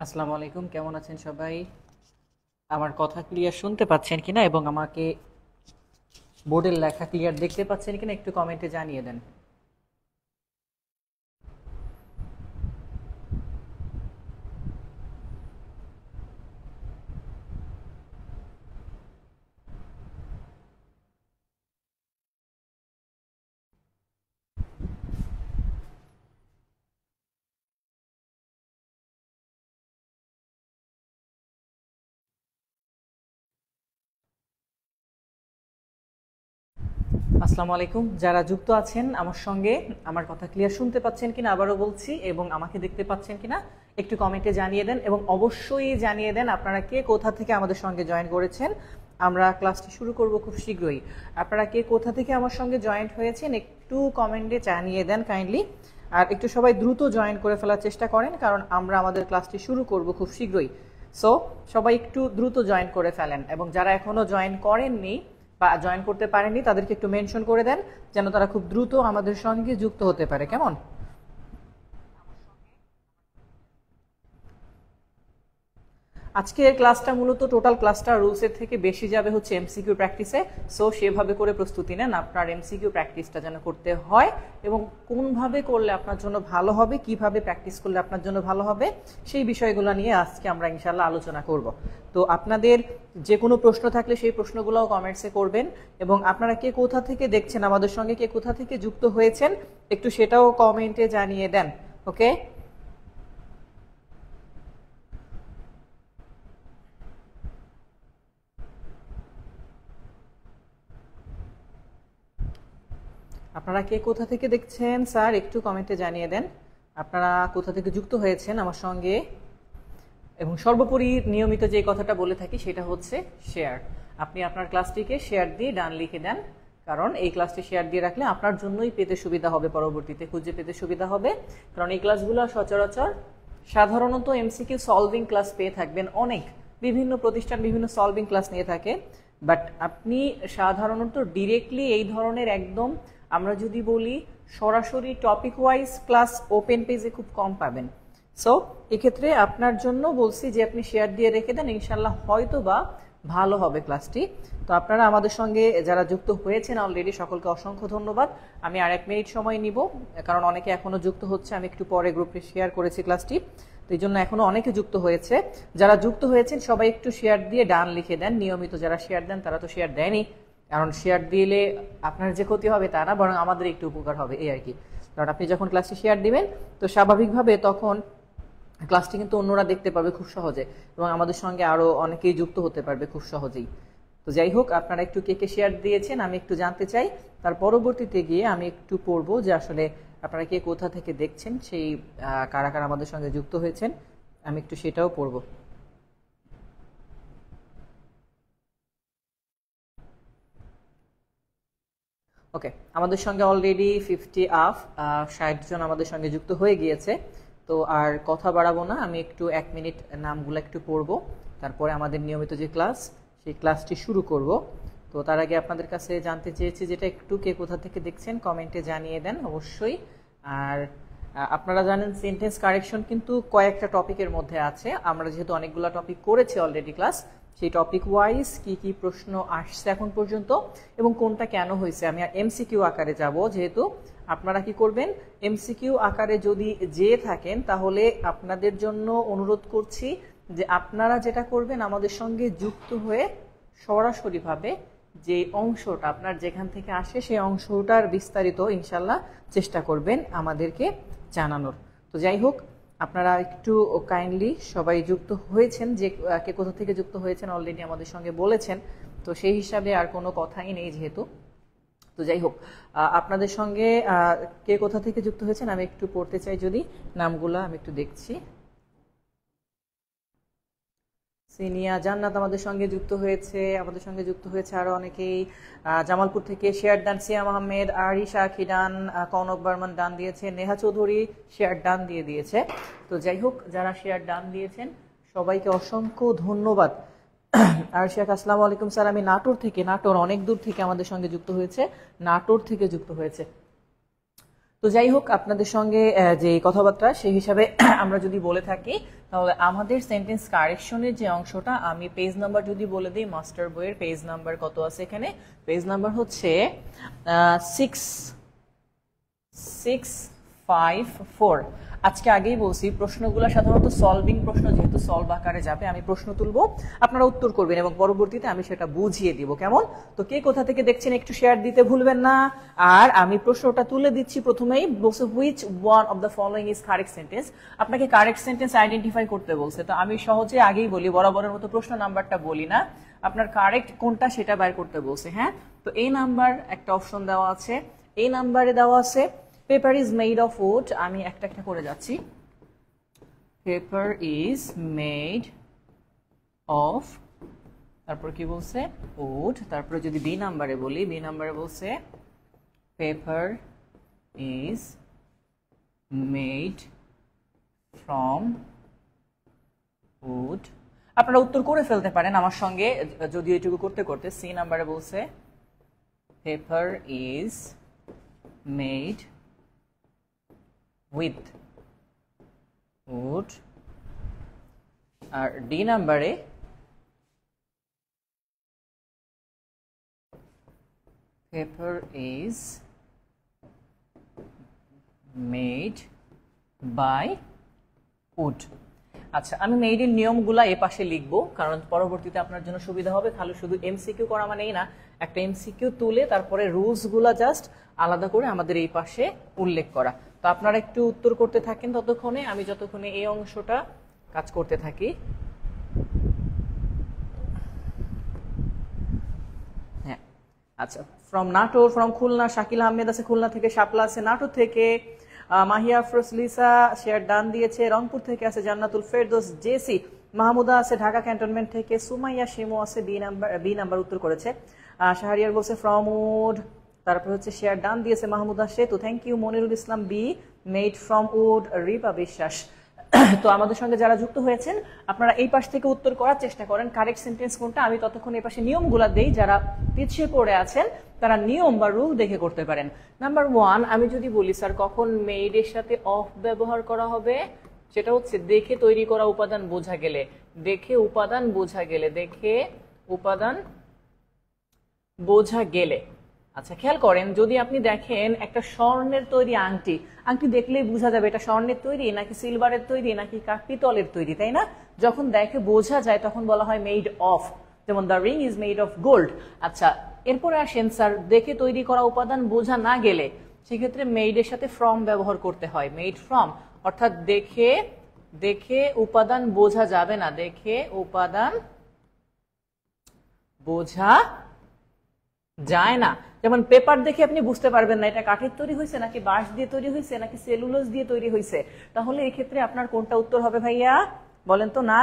আসসালামু আলাইকুম, কেমন আছেন সবাই? আমার কথা ক্লিয়ার শুনতে পাচ্ছেন কিনা এবং আমাকে বোর্ডের লেখা ক্লিয়ার দেখতে পাচ্ছেন কিনা একটু কমেন্টে জানিয়ে দেন। আসসালামু আলাইকুম, যারা যুক্ত আছেন আমার সঙ্গে, আমার কথা ক্লিয়ার শুনতে পাচ্ছেন কিনা আবারও বলছি, এবং আমাকে দেখতে পাচ্ছেন কিনা একটু কমেন্টে জানিয়ে দেন, এবং অবশ্যই জানিয়ে দেন আপনারা কে কোথা থেকে আমাদের সঙ্গে জয়েন করেছেন। আমরা ক্লাসটি শুরু করব খুব শীঘ্রই। আপনারা কে কোথা থেকে আমার সঙ্গে জয়েন্ট হয়েছেন একটু কমেন্টে জানিয়ে দেন কাইন্ডলি। আর একটু সবাই দ্রুত জয়েন করে ফেলার চেষ্টা করেন, কারণ আমরা আমাদের ক্লাসটি শুরু করব খুব শীঘ্রই। সো সবাই একটু দ্রুত জয়েন করে ফেলেন, এবং যারা এখনো জয়েন করেননি বা জয়েন করতে পারেননি তাদেরকে একটু মেনশন করে দেন, যেন তারা খুব দ্রুত আমাদের সঙ্গে যুক্ত হতে পারে। কেমন? আজকের ক্লাসটা মূলত টোটাল ক্লাসটা রুলসের থেকে বেশি যাবে হচ্ছে এমসিকিউ প্র্যাকটিসে। সো সেভাবে করে প্রস্তুতি নেন, আপনার এমসিকিউ প্র্যাকটিসটা যেন করতে হয়, এবং কোনভাবে করলে আপনার জন্য ভালো হবে, কিভাবে প্র্যাকটিস করলে আপনার জন্য ভালো হবে, সেই বিষয়গুলো নিয়ে আজকে আমরা ইনশাল্লাহ আলোচনা করব। তো আপনাদের যে কোনো প্রশ্ন থাকলে সেই প্রশ্নগুলোও কমেন্টসে করবেন, এবং আপনারা কে কোথা থেকে দেখছেন আমাদের সঙ্গে, কে কোথা থেকে যুক্ত হয়েছেন একটু সেটাও কমেন্টে জানিয়ে দেন। ওকে, আপনারা কে কোথা থেকে দেখছেন স্যার একটু কমেন্টে জানিয়ে দেন, আপনারা কোথা থেকে যুক্ত হয়েছেন আমার সঙ্গে। এবং সর্বোপরি নিয়মিত যে কথাটা বলে থাকি সেটা হচ্ছে শেয়ার। আপনি আপনার ক্লাসটিকে শেয়ার দিয়ে ডান লিখে দেন, কারণ এই ক্লাসটি শেয়ার দিয়ে রাখলে আপনার জন্যই পেতে সুবিধা হবে, পরবর্তীতে খুঁজে পেতে সুবিধা হবে। কারণ এই ক্লাসগুলো সচরাচর সাধারণত এমসিকিউ সলভিং ক্লাস পেয়ে থাকবেন অনেক, বিভিন্ন প্রতিষ্ঠান বিভিন্ন সলভিং ক্লাস নিয়ে থাকে, বাট আপনি সাধারণত ডিরেক্টলি এই ধরনের একদম, আমরা যদি বলি সরাসরি টপিক ওয়াইজ ক্লাস ওপেন পেজে খুব কম পাবেন। সো এক্ষেত্রে আপনার জন্য বলছি যে আপনি শেয়ার দিয়ে রেখে দেন, ইনশাল্লাহ হয়তো বা ভালো হবে ক্লাসটি। তো আপনারা আমাদের সঙ্গে যারা যুক্ত হয়েছেন অলরেডি সকলকে অসংখ্য ধন্যবাদ। আমি আর 1 মিনিট সময় নিব, কারণ অনেকে এখনো যুক্ত হচ্ছে, আমি একটু পরে গ্রুপে শেয়ার করেছি ক্লাসটি, তো এই জন্য এখনো অনেকে যুক্ত হয়েছে। যারা যুক্ত হয়েছেন সবাই একটু শেয়ার দিয়ে ডান লিখে দেন। নিয়মিত যারা শেয়ার দেন তারা তো শেয়ার দেয়নি, কারণ শেয়ার দিলে আপনার যে ক্ষতি হবে তা না, বরং আমাদের একটু উপকার হবে এই আর কি। কারণ আপনি যখন ক্লাসটি শেয়ার দিবেন তো স্বাভাবিকভাবে তখন ক্লাসটি কিন্তু অন্যরা দেখতে পাবে খুব সহজে, এবং আমাদের সঙ্গে আরো অনেকেই যুক্ত হতে পারবে খুব সহজেই। তো যাই হোক, আপনারা একটু কে কে শেয়ার দিয়েছেন আমি একটু জানতে চাই। তার পরবর্তীতে গিয়ে আমি একটু পড়বো যে আসলে আপনারা কে কোথা থেকে দেখছেন, সেই কারা কারা আমাদের সঙ্গে যুক্ত হয়েছেন, আমি একটু সেটাও পড়বো। ওকে, আমাদের সঙ্গে অলরেডি 60 জন আমাদের সঙ্গে যুক্ত হয়ে গিয়েছে। তো আর কথা বাড়াবো না, আমি একটু 1 মিনিট নামগুলো একটু পড়বো, তারপরে আমাদের নিয়মিত যে ক্লাস সেই ক্লাসটি শুরু করব। তো তার আগে আপনাদের কাছে জানতে চেয়েছি যেটা, একটু কে কোথা থেকে দেখছেন কমেন্টে জানিয়ে দেন অবশ্যই। আর আপনারা জানেন সেন্টেন্স কারেকশন কিন্তু কয়েকটা টপিকের মধ্যে আছে, আমরা যেহেতু অনেকগুলো টপিক করেছি অলরেডি ক্লাস, সেই টপিক ওয়াইজ কি কি প্রশ্ন আসছে এখন পর্যন্ত এবং কোনটা কেন হয়েছে, আমি এমসিকিউ আকারে যাব। যেহেতু আপনারা কি করবেন, এমসিকিউ আকারে যদি যেয়ে থাকেন তাহলে আপনাদের জন্য অনুরোধ করছি যে আপনারা যেটা করবেন আমাদের সঙ্গে যুক্ত হয়ে সরাসরিভাবে যে অংশটা আপনার যেখান থেকে আসে সেই অংশটার বিস্তারিত ইনশাল্লাহ চেষ্টা করবেন আমাদেরকে জানানোর। তো যাই হোক, আপনারা একটু কাইন্ডলি সবাই যুক্ত হয়েছেন, যে কে কোথা থেকে যুক্ত হয়েছেন অলরেডি আমাদের সঙ্গে বলেছেন, তো সেই হিসাবে আর কোনো কথাই নেই যেহেতু। তো যাই হোক, আপনাদের সঙ্গে কে কোথা থেকে যুক্ত হয়েছেন আমি একটু পড়তে চাই, যদি নামগুলা আমি একটু দেখছি। সিনিয়া জান্নাত আমাদের সঙ্গে যুক্ত হয়েছে, আমাদের সঙ্গে যুক্ত হয়েছে আরো অনেকেই। জামালপুর থেকে শেয়ার ডান সিয়াম আহমেদ, আরিশা আখি ডান, কনক বর্মন ডান দিয়েছে, নেহা চৌধুরী শেয়ার ডান দিয়ে দিয়েছে। তো যাই হোক, যারা শেয়ার ডান দিয়েছেন সবাইকে অসংখ্য ধন্যবাদ। আর শেখ আসসালামু আলাইকুম স্যার, আমি নাটোর থেকে, নাটোর অনেক দূর থেকে আমাদের সঙ্গে যুক্ত হয়েছে, নাটোর থেকে যুক্ত হয়েছে। তো যাই হোক, আপনাদের সঙ্গে যে কথাবার্তা সেই হিসাবে আমরা যদি বলে থাকি, তাহলে আমাদের সেন্টেন্স কারেকশনের যে অংশটা, আমি পেজ নাম্বার যদি বলে দিই, মাস্টার বইয়ের পেজ নাম্বার কত আছে এখানে, পেজ নাম্বার হচ্ছে 654। আজকে আগেই বলছি প্রশ্নগুলো সাধারণত সলভিং প্রশ্ন, যেহেতু সলভ আকারে যাবে, আমি প্রশ্ন তুলবো, আপনারা উত্তর করবেন এবং পরবর্তীতে আমি সেটা বুঝিয়ে দিব। কেমন? তো কে কোথা থেকে দেখছেন একটু শেয়ার দিতে ভুলবেন না। আর আমি প্রশ্নটা তুলে দিচ্ছি প্রথমেই, বলছে which one of the following is correct sentence. আপনাকে কারেক্ট সেন্টেন্স আইডেন্টিফাই করতে বলছে। তো আমি সহজে আগেই বলি, বরাবরের মতো প্রশ্ন নাম্বারটা বলি না, আপনার কারেক্ট কোনটা সেটা বের করতে বলছে। হ্যাঁ, তো এই নাম্বার একটা অপশন দেওয়া আছে, এই নাম্বারে দেওয়া আছে paper is made of wood. আমি একটা একটা করে যাচ্ছি। পেপার ইজ মেড অফ, তারপর কি বলছে, উড। তারপরে যদি বি নাম্বারে বলি, বি নাম্বারে বলছে paper is made from would. আপনারা উত্তর করে ফেলতে পারেন আমার সঙ্গে, যদি এটুকু করতে করতে। সি নাম্বারে বলছে paper is made with wood। আর ডি নাম্বারে paper is made by wood। আচ্ছা, আমি মেড এর নিয়মগুলা এ পাশে লিখবো, কারণ পরবর্তীতে আপনার জন্য সুবিধা হবে। খালি শুধু এমসিকিউ করা মানেই না, একটা এমসিকিউ তুলে তারপরে রুলস গুলা জাস্ট আলাদা করে আমাদের এই পাশে উল্লেখ করা। তো আপনারা একটু উত্তর করতে থাকেন ততক্ষণে, আমি যতক্ষণে এই অংশটা কাজ করতে থাকি। হ্যাঁ, আচ্ছা, ফ্রম নাটোর, ফ্রম খুলনা, শাকিল আহমেদ আছে খুলনা থেকে, শাপলা আছে নাটোর থেকে, মাহিয়া ফ্রসলিসা শেয়ার ডান দিয়েছে, রংপুর থেকে আছে জান্নাতুল ফেরদৌস, জেসি মাহমুদা আছে ঢাকা ক্যান্টনমেন্ট থেকে, সুমাইয়া শিমু আছে বি নাম্বার উত্তর করেছে। শাহরিয়ার বলছে ফ্রম উড। তারপর হচ্ছে শেয়ার ডান দিয়েছে Mahmuda Setu, thank you. Monirul Islam B, made from wood. Ripa Biswas. তো আমাদের সঙ্গে যারা যুক্ত হয়েছেন, আপনারা এই পাশ থেকে উত্তর করার চেষ্টা করেন কারেক্ট সেন্টেন্স কোনটা। আমি ততক্ষণ এই পাশে নিয়মগুলা দেই, যারা পিছিয়ে পড়ে আছেন তারা নিয়ম বা রুল দেখে করতে পারেন। নাম্বার 1, আমি যদি বলি স্যার কখন মেড এর সাথে অফ ব্যবহার করা হবে, সেটা হচ্ছে দেখে তৈরি করা উপাদান বোঝা গেলে, দেখে উপাদান বোঝা গেলে, দেখে উপাদান বোঝা গেলে। আচ্ছা, খেয়াল করেন, যদি আপনি দেখেন একটা স্বর্ণের তৈরি আংটি, আংটি দেখলেই বোঝা যাবে এটা স্বর্ণের তৈরি নাকি সিলভারের তৈরি নাকি পিতলের তৈরি, তাই না? যখন দেখে বোঝা যায় তখন বলা হয় মেড অফ। যেমন the ring is made of gold. আচ্ছা, এরপরে আসেন স্যার দেখে তৈরি করা উপাদান বোঝা না গেলে, সেক্ষেত্রে মেড এর সাথে ফ্রম ব্যবহার করতে হয়। মেড ফ্রম, অর্থাৎ দেখে উপাদান বোঝা যাবে না, দেখে উপাদান বোঝা যায় না। যেমন পেপার দেখে আপনি বুঝতে পারবেন না এটা কাঠের তৈরি হয়েছে নাকি বাঁশ দিয়ে তৈরি হয়েছে নাকি সেলুলোজ দিয়ে তৈরি হয়েছে। তাহলে এই ক্ষেত্রে আপনার কোনটা উত্তর হবে ভাইয়া বলেন তো? না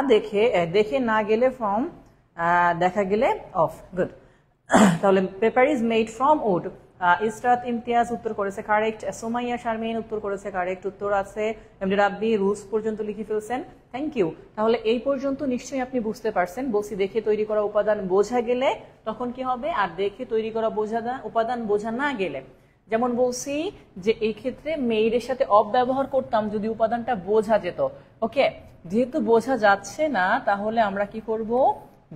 দেখে না গেলে ফ্রম, দেখা গেলে অফ। গুড। তাহলে paper is made from would. Israt Imtiaz উত্তর করেছে কারেক্ট। সুমাইয়া শারমিন উত্তর করেছে কারেক্ট। উত্তর আছে এমডি রাব্বি, রুলস পর্যন্ত লিখে ফেলছেন, থ্যাংক ইউ। তাহলে এই পর্যন্ত নিশ্চয়ই আপনি বুঝতে পারছেন। বলছি দেখে তৈরি করা উপাদান বোঝা গেলে তখন কি হবে, আর দেখে তৈরি করা উপাদান বোঝা না গেলে। যেমন বলছি যে এই ক্ষেত্রে মেড এর সাথে অফ ব্যবহার করতাম যদি উপাদানটা বোঝা যেত। ওকে, যেহেতু বোঝা যাচ্ছে না তাহলে আমরা কি করব,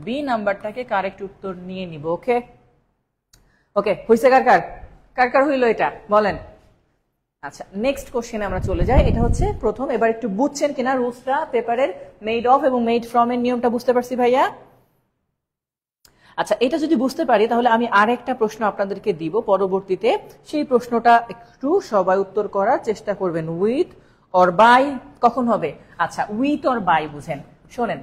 বি নাম্বারটাকে কারেক্ট উত্তর নিয়ে নিব। ওকে ওকে, হইছে? কার হইলো এটা বলেন। আচ্ছা, নেক্সট কোশ্চেনে আমরা চলে যাই। এটা হচ্ছে প্রথম, এবার একটু বুঝছেন কিনা রুলসটা, পেপারের মেড অফ এবং মেড ফ্রম এর নিয়মটা বুঝতে পারছি ভাইয়া? আচ্ছা, এটা যদি বুঝতে পারি তাহলে আমি আরেকটা প্রশ্ন আপনাদেরকে দিব পরবর্তীতে, সেই প্রশ্নটা একটু সবাই উত্তর করার চেষ্টা করবেন। উইথ অর বাই কখন হবে? আচ্ছা, উইথ অর বাই বুঝেন। শোনেন,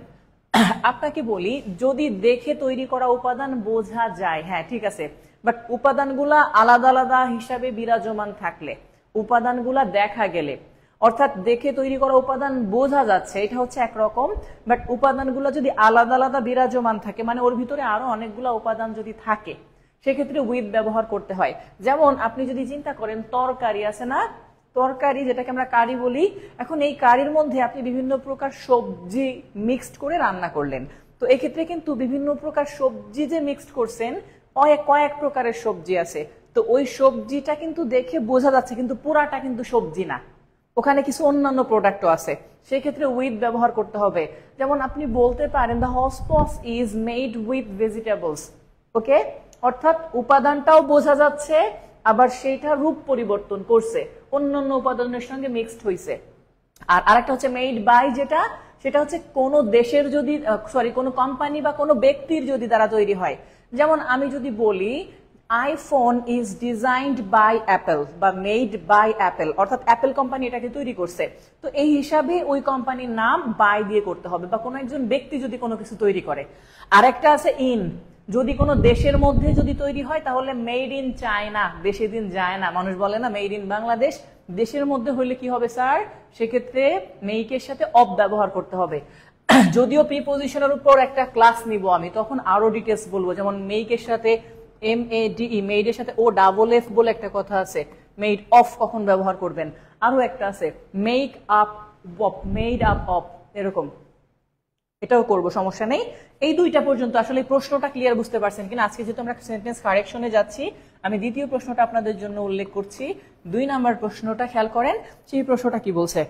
আপনাকে বলি যদি দেখে তৈরি করা উপাদান বোঝা যায়, হ্যাঁ ঠিক আছে, বাট উপাদানগুলা আলাদা আলাদা হিসাবে বিরাজমান থাকলে, উপাদানগুলা দেখা গেলে, অর্থাৎ দেখে তৈরি করা উপাদান বোঝা যাচ্ছে এটা হচ্ছে একরকম, বাট উপাদানগুলো যদি আলাদা আলাদা বিরাজমান থাকে, মানে ওর ভিতরে আরো অনেকগুলা উপাদান যদি থাকে, সেক্ষেত্রে উইথ ব্যবহার করতে হয়। যেমন আপনি যদি চিন্তা করেন তরকারি আছে না, তরকারি যেটাকে আমরা কারি বলি, এখন এই কারির মধ্যে আপনি বিভিন্ন প্রকার সবজি মিক্সড করে রান্না করলেন, তো এক্ষেত্রে কিন্তু বিভিন্ন প্রকার সবজি যে মিক্সড করছেন, কয়েক প্রকারের সবজি আছে, তো ওই সবজিটা কিন্তু দেখে বোঝা যাচ্ছে কিন্তু পুরাটা কিন্তু সবজি না, ওখানে কিছু অন্যান্য প্রোডাক্টও আছে, সেই ক্ষেত্রে উইথ ব্যবহার করতে হবে। যেমন আপনি বলতে পারেন the hotchpotch is made with vegetables, okay, অর্থাৎ উপাদানটাও বোঝা যাচ্ছে আবার সেইটা রূপ পরিবর্তন করছে, অন্যান্য উপাদানের সঙ্গে মিক্সড হয়েছে। আর আরেকটা হচ্ছে মেড বাই, যেটা সেটা হচ্ছে কোন দেশের যদি কোনো কোম্পানি বা কোনো ব্যক্তির যদি দ্বারা তৈরি হয়। যেমন আমি যদি বলি iPhone is designed by Apple বা মেড বাই অ্যাপেল, অর্থাৎ অ্যাপেল কোম্পানি এটাকে তৈরি করছে, তো এই হিসাবে ওই কোম্পানির নাম বাই দিয়ে করতে হবে, বা কোনো একজন ব্যক্তি যদি কোনো কিছু তৈরি করে। আরেকটা আছে ইন, যদি কোনো দেশের মধ্যে যদি তৈরি হয় তাহলে মেড ইন চায়না, বেশি দিন যায় না, মানুষ বলে না মেড ইন বাংলাদেশ, দেশের মধ্যে হইলে কি হবে স্যার, সেক্ষেত্রে মেইকের সাথে অফ ব্যবহার করতে হবে। যদিও প্রিপজিশনের উপর একটা ক্লাস নিব আমি, তখন আরো ডিটেলস বলবো, যেমন মেইকের সাথে MADE, মেইডের সাথে OFF বলে একটা কথা আছে, মেড অফ কখন ব্যবহার করবেন। আরো একটা আছে make up of, made up of, এরকম, এটাও করব, সমস্যা নেই। এই দুইটা পর্যন্ত আসলে প্রশ্নটা ক্লিয়ার বুঝতে পারছেন কিনা? আজকে যেহেতু আমরা সেন্টেন্স কারেকশনে যাচ্ছি, আমি দ্বিতীয় প্রশ্নটা আপনাদের জন্য উল্লেখ করছি। 2 নাম্বার প্রশ্নটা খেয়াল করেন, সেই প্রশ্নটা কি বলছে,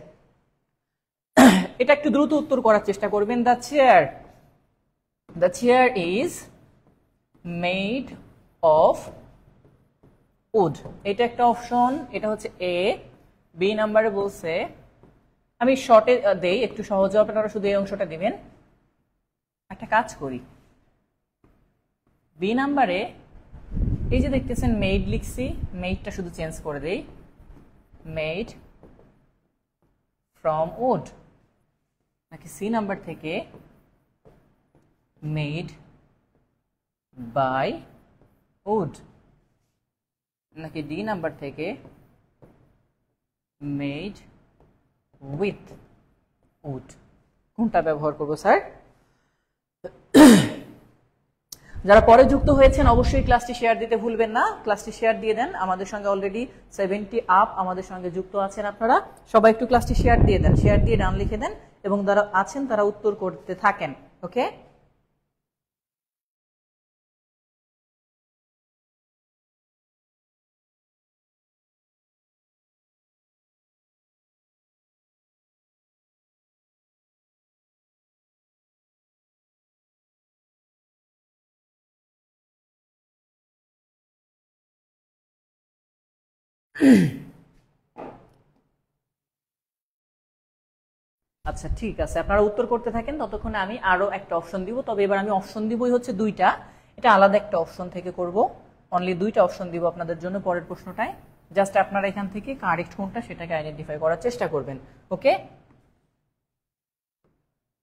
এটা একটু দ্রুত উত্তর করার চেষ্টা করবেন। The chair is made of wood, এটা একটা অপশন, এটা হচ্ছে A। B নাম্বারে বলছে, আমি শর্টে দেই একটু সহজ, আপনারা শুধু এই অংশটা দিবেন। একটা কাজ করি, B নাম্বারে এই যে দেখতেছেন মেড লিখছি, মেডটা শুধু চেঞ্জ করে দেই, মেড ফ্রম উড, নাকি C নাম্বার থেকে মেড বাই উড, নাকি D নাম্বার থেকে মেড উইথ উড, কোনটা ব্যবহার করবো স্যার? যারা পরে যুক্ত হয়েছেন অবশ্যই ক্লাসটি শেয়ার দিতে ভুলবেন না, ক্লাসটি শেয়ার দিয়ে দেন। আমাদের সঙ্গে অলরেডি 70 আপ আমাদের সঙ্গে যুক্ত আছেন, আপনারা সবাই একটু ক্লাসটি শেয়ার দিয়ে দেন, শেয়ার দিয়ে ডান লিখে দেন, এবং যারা আছেন তারা উত্তর করতে থাকেন, ওকে। আচ্ছা ঠিক আছে, আপনারা উত্তর করতে থাকেন, ততক্ষণে আমি আরো একটা অপশন দিব। তবে এবার আমি অপশন দিবই হচ্ছে 2টা, এটা আলাদা একটা অপশন থেকে করব, অনলি 2টা অপশন দিব আপনাদের জন্য পরের প্রশ্নটায়। জাস্ট আপনারা এখান থেকে কারেক্ট কোনটা সেটাকে আইডেন্টিফাই করার চেষ্টা করবেন, ওকে।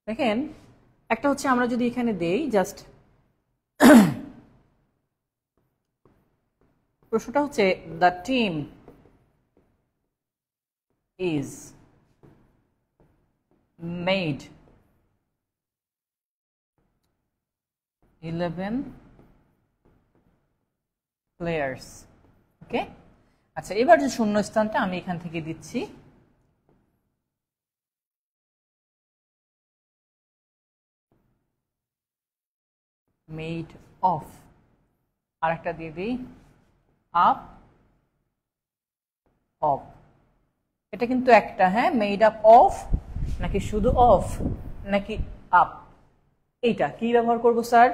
দেখেন, একটা হচ্ছে আমরা যদি এখানে দেই, জাস্ট প্রশ্নটা হচ্ছে the team is made 11 players, ওকে। আচ্ছা, এবার যে শূন্য স্থানটা আমি এখান থেকে দিচ্ছি, মেড অফ, আর একটা দিয়ে দিই আপ অফ, এটা কিন্তু একটা, হ্যাঁ, মেড আপ অফ নাকি শুধু অফ নাকি আপ, এইটা কি ব্যবহার করব স্যার?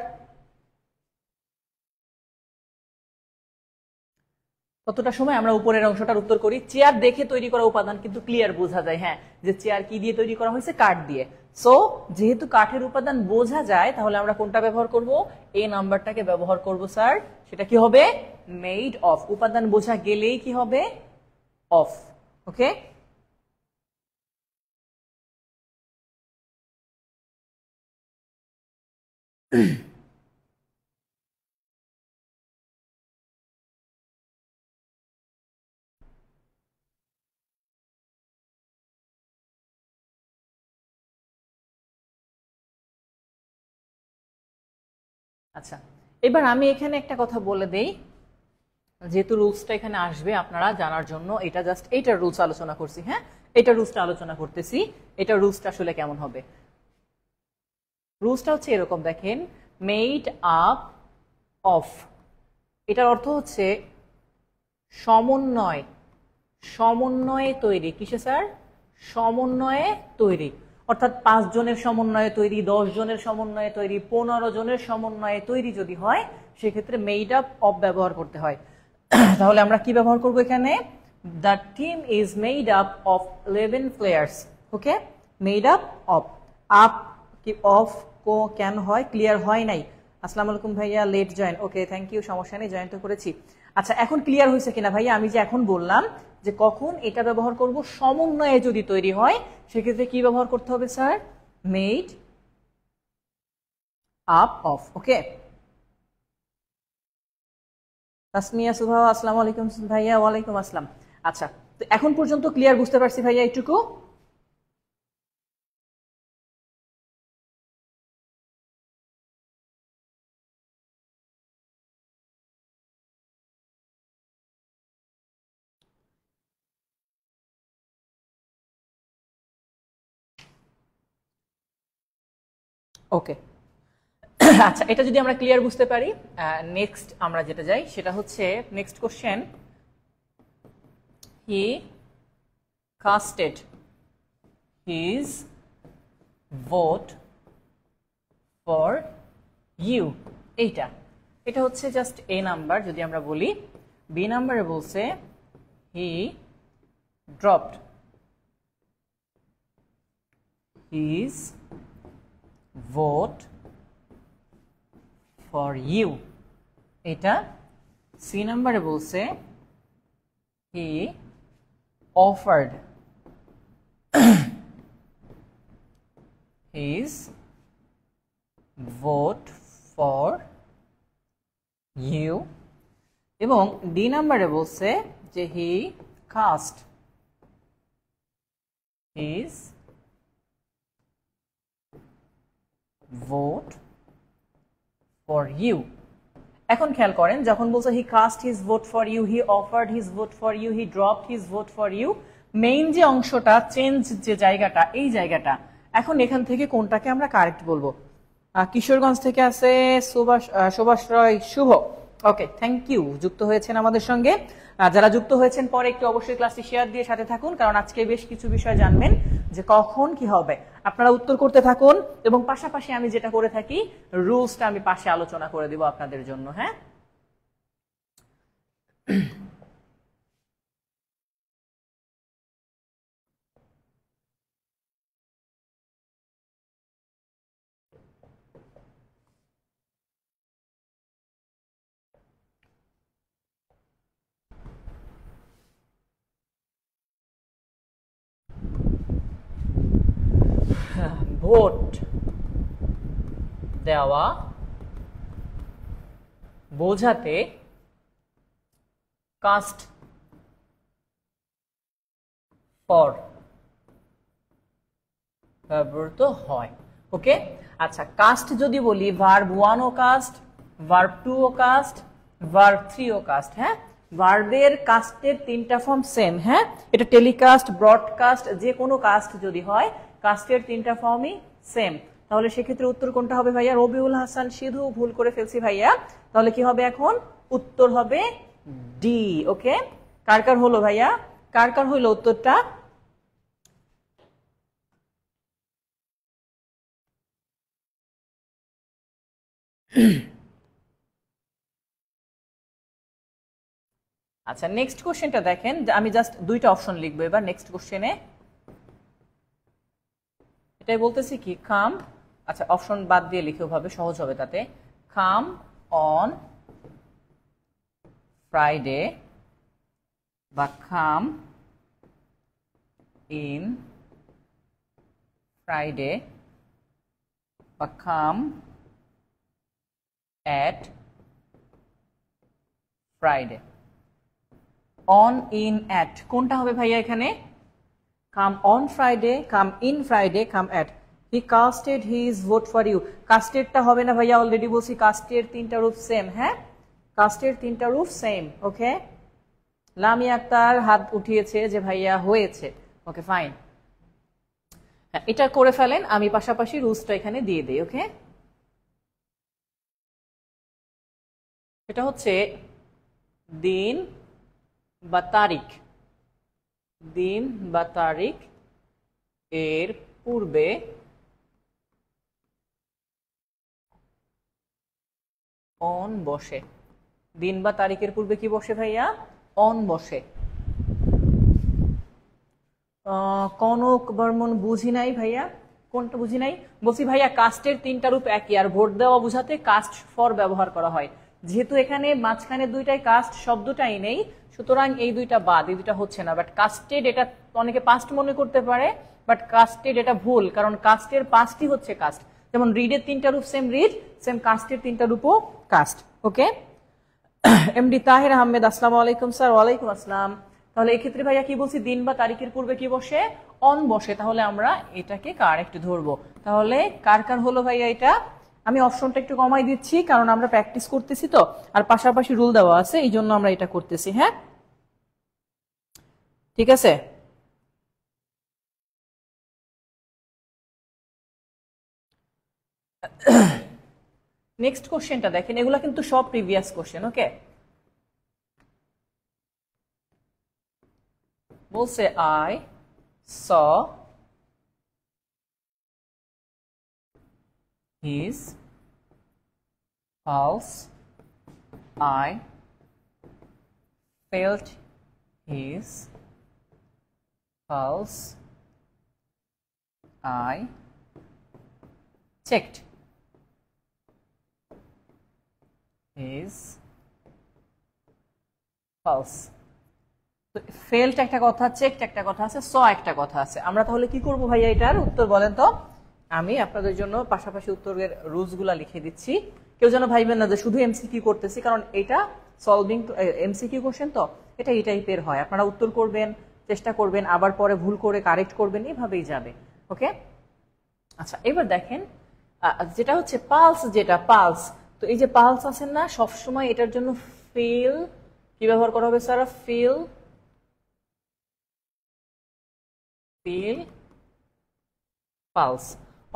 কতটা সময় আমরা উপরের অংশটার উত্তর করি। চেয়ার দেখে তৈরি করা উপাদান কিন্তু ক্লিয়ার বোঝা যায়, হ্যাঁ, যে চেয়ার কি দিয়ে তৈরি করা হয়েছে, কাঠ দিয়ে। সো যেহেতু কাঠের উপাদান বোঝা যায়, তাহলে আমরা কোনটা ব্যবহার করব? এই নাম্বারটাকে ব্যবহার করব স্যার। সেটা কি হবে? মেড অফ, উপাদান বোঝা গেলেই কি হবে? অফ, ওকে। আচ্ছা, এবার আমি এখানে একটা কথা বলে দেই, যেহেতু রুলসটা এখানে আসবে আপনারা জানার জন্য, এটা জাস্ট এইটার রুলস আলোচনা করছি, হ্যাঁ, এটা রুলসটা আলোচনা করতেছি। এটা রুলসটা আসলে কেমন হবে? রুলসটা হচ্ছে এরকম, দেখেন, মেড আপ অফ, এটার অর্থ হচ্ছে সমন্বয়, সমন্বয়ে তৈরি। কিসে স্যার? সমন্বয়ে তৈরি। অর্থাৎ 5 জনের সমন্বয়ে তৈরি, 10 জনের সমন্বয়ে তৈরি, 15 জনের সমন্বয়ে তৈরি যদি হয় সেক্ষেত্রে মেড আপ অফ ব্যবহার করতে হয়। তাহলে আমরা কি ব্যবহার করব এখানে? The team is made up of 11 players. Okay, made up of. Up কি অফ কো কেন হয়? ক্লিয়ার হয় নাই। আসসালামু আলাইকুম ভাইয়া, late join. Okay, thank you, সমস্যা নেই, জয়েন তো করেছি। আচ্ছা, এখন ক্লিয়ার হয়েছে কিনা ভাইয়া? আমি যে এখন বললাম যে কখন এটা ব্যবহার করব, সমন্বয়ে যদি তৈরি হয় সেক্ষেত্রে কি ব্যবহার করতে হবে sir? Made up of. Okay, Tasmia Subha, আসসালামু আলাইকুম ভাইয়া। ওয়ালাইকুম আসসালাম। আচ্ছা, তো এখন পর্যন্ত ক্লিয়ার বুঝতে পারছি ভাইয়া এইটুকু? ওকে, আচ্ছা, এটা যদি আমরা ক্লিয়ার বুঝতে পারি, নেক্সট আমরা যেটা যাই সেটা হচ্ছে next question. He casted his vote for you. এইটা এটা হচ্ছে জাস্ট এ নাম্বার। যদি আমরা বলি বি নাম্বারে বলছে he dropped his vote for you. এটা সি নাম্বারে বলছে he offered his vote for you. এবং ডি নাম্বারে বলছে যে he cast his vote for you. এখন খেয়াল করেন, যখন বলছে he cast his vote for you, he offered his vote for you, he dropped his vote for you, main যে অংশটা, চেঞ্জ যে জায়গাটা, এই জায়গাটা, এখন এখান থেকে কোনটাকে আমরা কারেক্ট বলবো? কিশোরগঞ্জ থেকে আছে সুভাষ রয় শুভ। ওকে, থ্যাংক ইউ, যুক্ত হয়েছেন আমাদের সঙ্গে। যারা যুক্ত হয়েছেন পরে একটু অবশ্যই ক্লাসটি শেয়ার দিয়ে সাথে থাকুন, কারণ আজকে বেশ কিছু বিষয় জানবেন যে কখন কি হবে। আপনারা উত্তর করতে থাকুন এবং পাশাপাশি আমি যেটা করে থাকি, রুলসটা আমি পাশে আলোচনা করে দিব আপনাদের জন্য। হ্যাঁ, ভোট দেওয়া বোঝাতে কাস্ট ফর ব্যবহৃত হয়। ওকে, আচ্ছা, কাস্ট যদি বলি, ভার্ব 1 ও কাস্ট, ভার্ব 2 ও কাস্ট, ভার্ব 3 ও কাস্ট। হ্যাঁ, ভার্বের কাস্টের 3টা ফর্ম সেম। হ্যাঁ, এটা টেলিকাস্ট, ব্রডকাস্ট, যে কোনো কাস্ট যদি হয়, কাস্টের 3টা ফর্মই সেম। তাহলে সেক্ষেত্রে উত্তর কোনটা হবে ভাইয়া? রবিউল হাসান সিধু, ভুল করে ফেলছি ভাইয়া। তাহলে কি হবে এখন? উত্তর হবে ডি। ওকে, কার কার হলো ভাইয়া? কার কার হইলো উত্তরটা? আচ্ছা, নেক্সট কোশ্চেনটা দেখেন। আমি জাস্ট 2টা অপশন লিখবো এবার নেক্সট কোশ্চেনে। এটাই বলতেছি কি, কাম, আচ্ছা অপশন বাদ দিয়ে লিখেও ভাবে সহজ হবে তাতে। কাম অন ফ্রাইডে বা কাম ইন ফ্রাইডে বা come at Friday. On, in, at, কোনটা হবে ভাইয়া এখানে? Come on Friday, come in Friday, come at. He casted his vote for you. কাস্টেডটা হবে না ভাইয়া, অলরেডি বলছি কাস্টের 3টা রূপ সেম। হ্যাঁ, কাস্টের 3টা রূপ সেম। ওকে, লামি আক্তার হাত উঠিয়েছে যে ভাইয়া হয়েছে। ওকে, ফাইন, এটা করে ফেলেন, আমি পাশাপাশি রুলসটা এখানে দিয়ে দিই। ওকে, এটা হচ্ছে দিন বা তারিখ, দিন বা তারিখ এর পূর্বে অন বসে। দিন বা তারিখের পূর্বে কি বসে ভাইয়া? অন বসে। কনক বর্মন বুঝি নাই ভাইয়া, কোনটা বুঝি নাই? বলছি ভাইয়া কাস্টের তিনটা রূপ একই, আর ভোট দেওয়া বোঝাতে কাস্ট ফর ব্যবহার করা হয়। যেহেতু এখানে মাঝখানে দুইটাই কাস্ট শব্দটাই নেই, সুতরাং এই দুইটা বাদ, এই দুইটা হচ্ছে না। বাট কাস্টেড এটা অনেকে পাস্ট মনে করতে পারে, বাট কাস্টেড এটা ভুল, কারণ কাস্টের পাস্টই হচ্ছে কাস্ট। যেমন রিডের তিনটা রূপ সেম রিড, সেম কাস্টের তিনটা রূপও কাস্ট। ওকে, এমডি তাহির আহমেদ, আসসালামু আলাইকুম স্যার। ওয়ালাইকুম আসসালাম। তাহলে এক্ষেত্রে ভাইয়া কি বলছি? দিন বা তারিখের পূর্বে কি বসে? অন বসে। তাহলে আমরা এটাকে কারেক্ট ধরবো। তাহলে কার কার হলো ভাইয়া এটা? আমি অপশনটা একটু কমাই দিচ্ছি, কারণ আমরা প্র্যাকটিস করতেছি তো, আর পাশাপাশি রুল দেওয়া আছে, এই জন্য আমরা এটা করতেছি। হ্যাঁ, ঠিক আছে। নেক্সট কোশ্চেনটা দেখেন, এগুলা কিন্তু সব প্রিভিয়াস কোশ্চেন। ওকে, বলছে I saw his pulse, I felt his pulse, I checked his pulse. তো ফেল্ট একটা কথা, চেকড একটা কথা আছে, স একটা কথা আছে। আমরা তাহলে কি করব ভাইয়া? এটার উত্তর বলেন তো। আমি আপনাদের জন্য পাশাপাশি উত্তরের রুলস গুলা লিখে দিচ্ছি। কেউ যেন ভাইবেন না যে শুধু এমসিকিউ করতেছি, কারণ এটা সলভিং এমসিকিউ কোশ্চেন, তো এটা এই টাইপের হয়। আপনারা উত্তর করবেন, চেষ্টা করবেন, আবার পরে ভুল করে কারেক্ট করবেন, এভাবেই যাবে। ওকে, আচ্ছা এবার দেখেন, যেটা হচ্ছে পালস, যেটা পালস, তো এই যে পালস আছেন না, সবসময় এটার জন্য ফিল কি ব্যবহার করা হবে স্যার? Feel, feel pulse.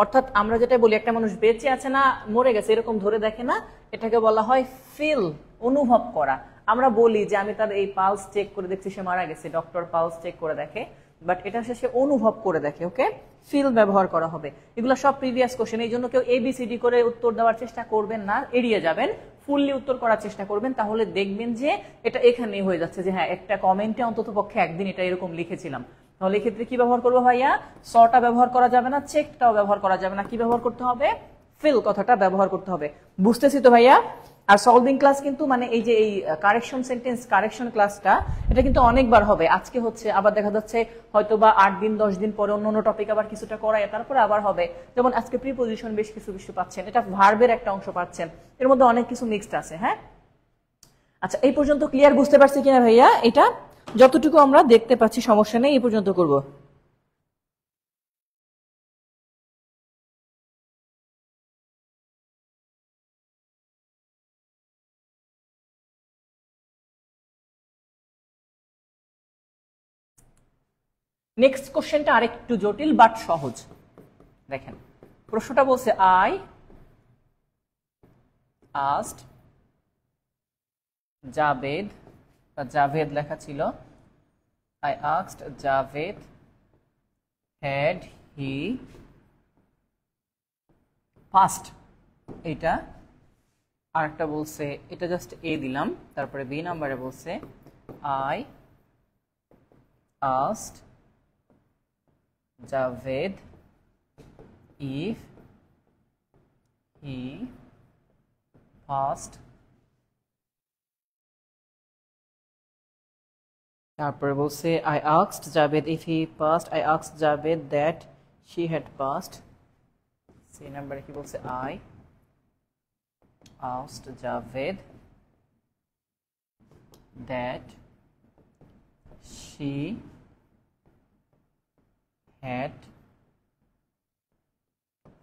অর্থাৎ আমরা যেটা বলি, একটা মানুষ বেঁচে আছে না মরে গেছে এরকম ধরে দেখে না, এটাকে বলা হয় ফিল, অনুভব করা। আমরা বলি যে আমি তার এই পালস চেক করে দেখছি সে মারা গেছে, ডক্টর পালস চেক করে দেখে, বাট এটা সে অনুভব করে দেখে। ওকে, ফিল ব্যবহার করা হবে। এগুলো সব প্রিভিয়াস কোশ্চেন, এই জন্য কেউ এবিসিডি করে উত্তর দেওয়ার চেষ্টা করবেন না, এড়িয়ে যাবেন, ফুললি উত্তর করার চেষ্টা করবেন। তাহলে দেখবেন যে এটা এখানেই হয়ে যাচ্ছে, যে হ্যাঁ একটা কমেন্টে অন্তত পক্ষে একদিন এটা এরকম লিখেছিলাম। তাহলে এক্ষেত্রে কি ব্যবহার করবো ভাইয়া? সটা ব্যবহার করা যাবে না, চেকটাও ব্যবহার করা যাবে না। কি ব্যবহার করতে হবে? ফিল কথাটা ব্যবহার করতে হবে। বুঝতেছি তো ভাইয়া? আর সলভিং ক্লাস কিন্তু মানে এই যে এই কারেকশন সেন্টেন্স কারেকশন ক্লাসটা, এটা কিন্তু অনেকবার হবে। আজকে হচ্ছে, আবার দেখা যাচ্ছে হয়তো বা 8 দিন 10 দিন পরে অন্য অন্য টপিক আবার কিছুটা করায়, তারপরে আবার হবে। যেমন আজকে প্রিপোজিশন বেশ কিছু কিছু পাচ্ছেন, এটা ভার্বের একটা অংশ পাচ্ছেন, এর মধ্যে অনেক কিছু মিক্সড আছে। হ্যাঁ, আচ্ছা এই পর্যন্ত ক্লিয়ার বুঝতে পারছি কিনা ভাইয়া? এটা যতটুকু আমরা দেখতে পাচ্ছি সমস্যা নেই, এই পর্যন্ত করব। নেক্সট কোশ্চেনটা আরেকটু জটিল বাট সহজ। দেখেন প্রশ্নটা বলছে, আই আস্কড জাভেদ, বা জাভেদ লেখা ছিল, I asked Javed had he past. এটা আরেকটা বলছে, এটা জাস্ট এ দিলাম, তারপরে বি নাম্বারে বলছে I asked Javed if he passed, তারপরে বলছে I asked Javed if he passed, I asked Javed that she had passed। সেই নাম্বারে কি বলছে? I asked Javed that she had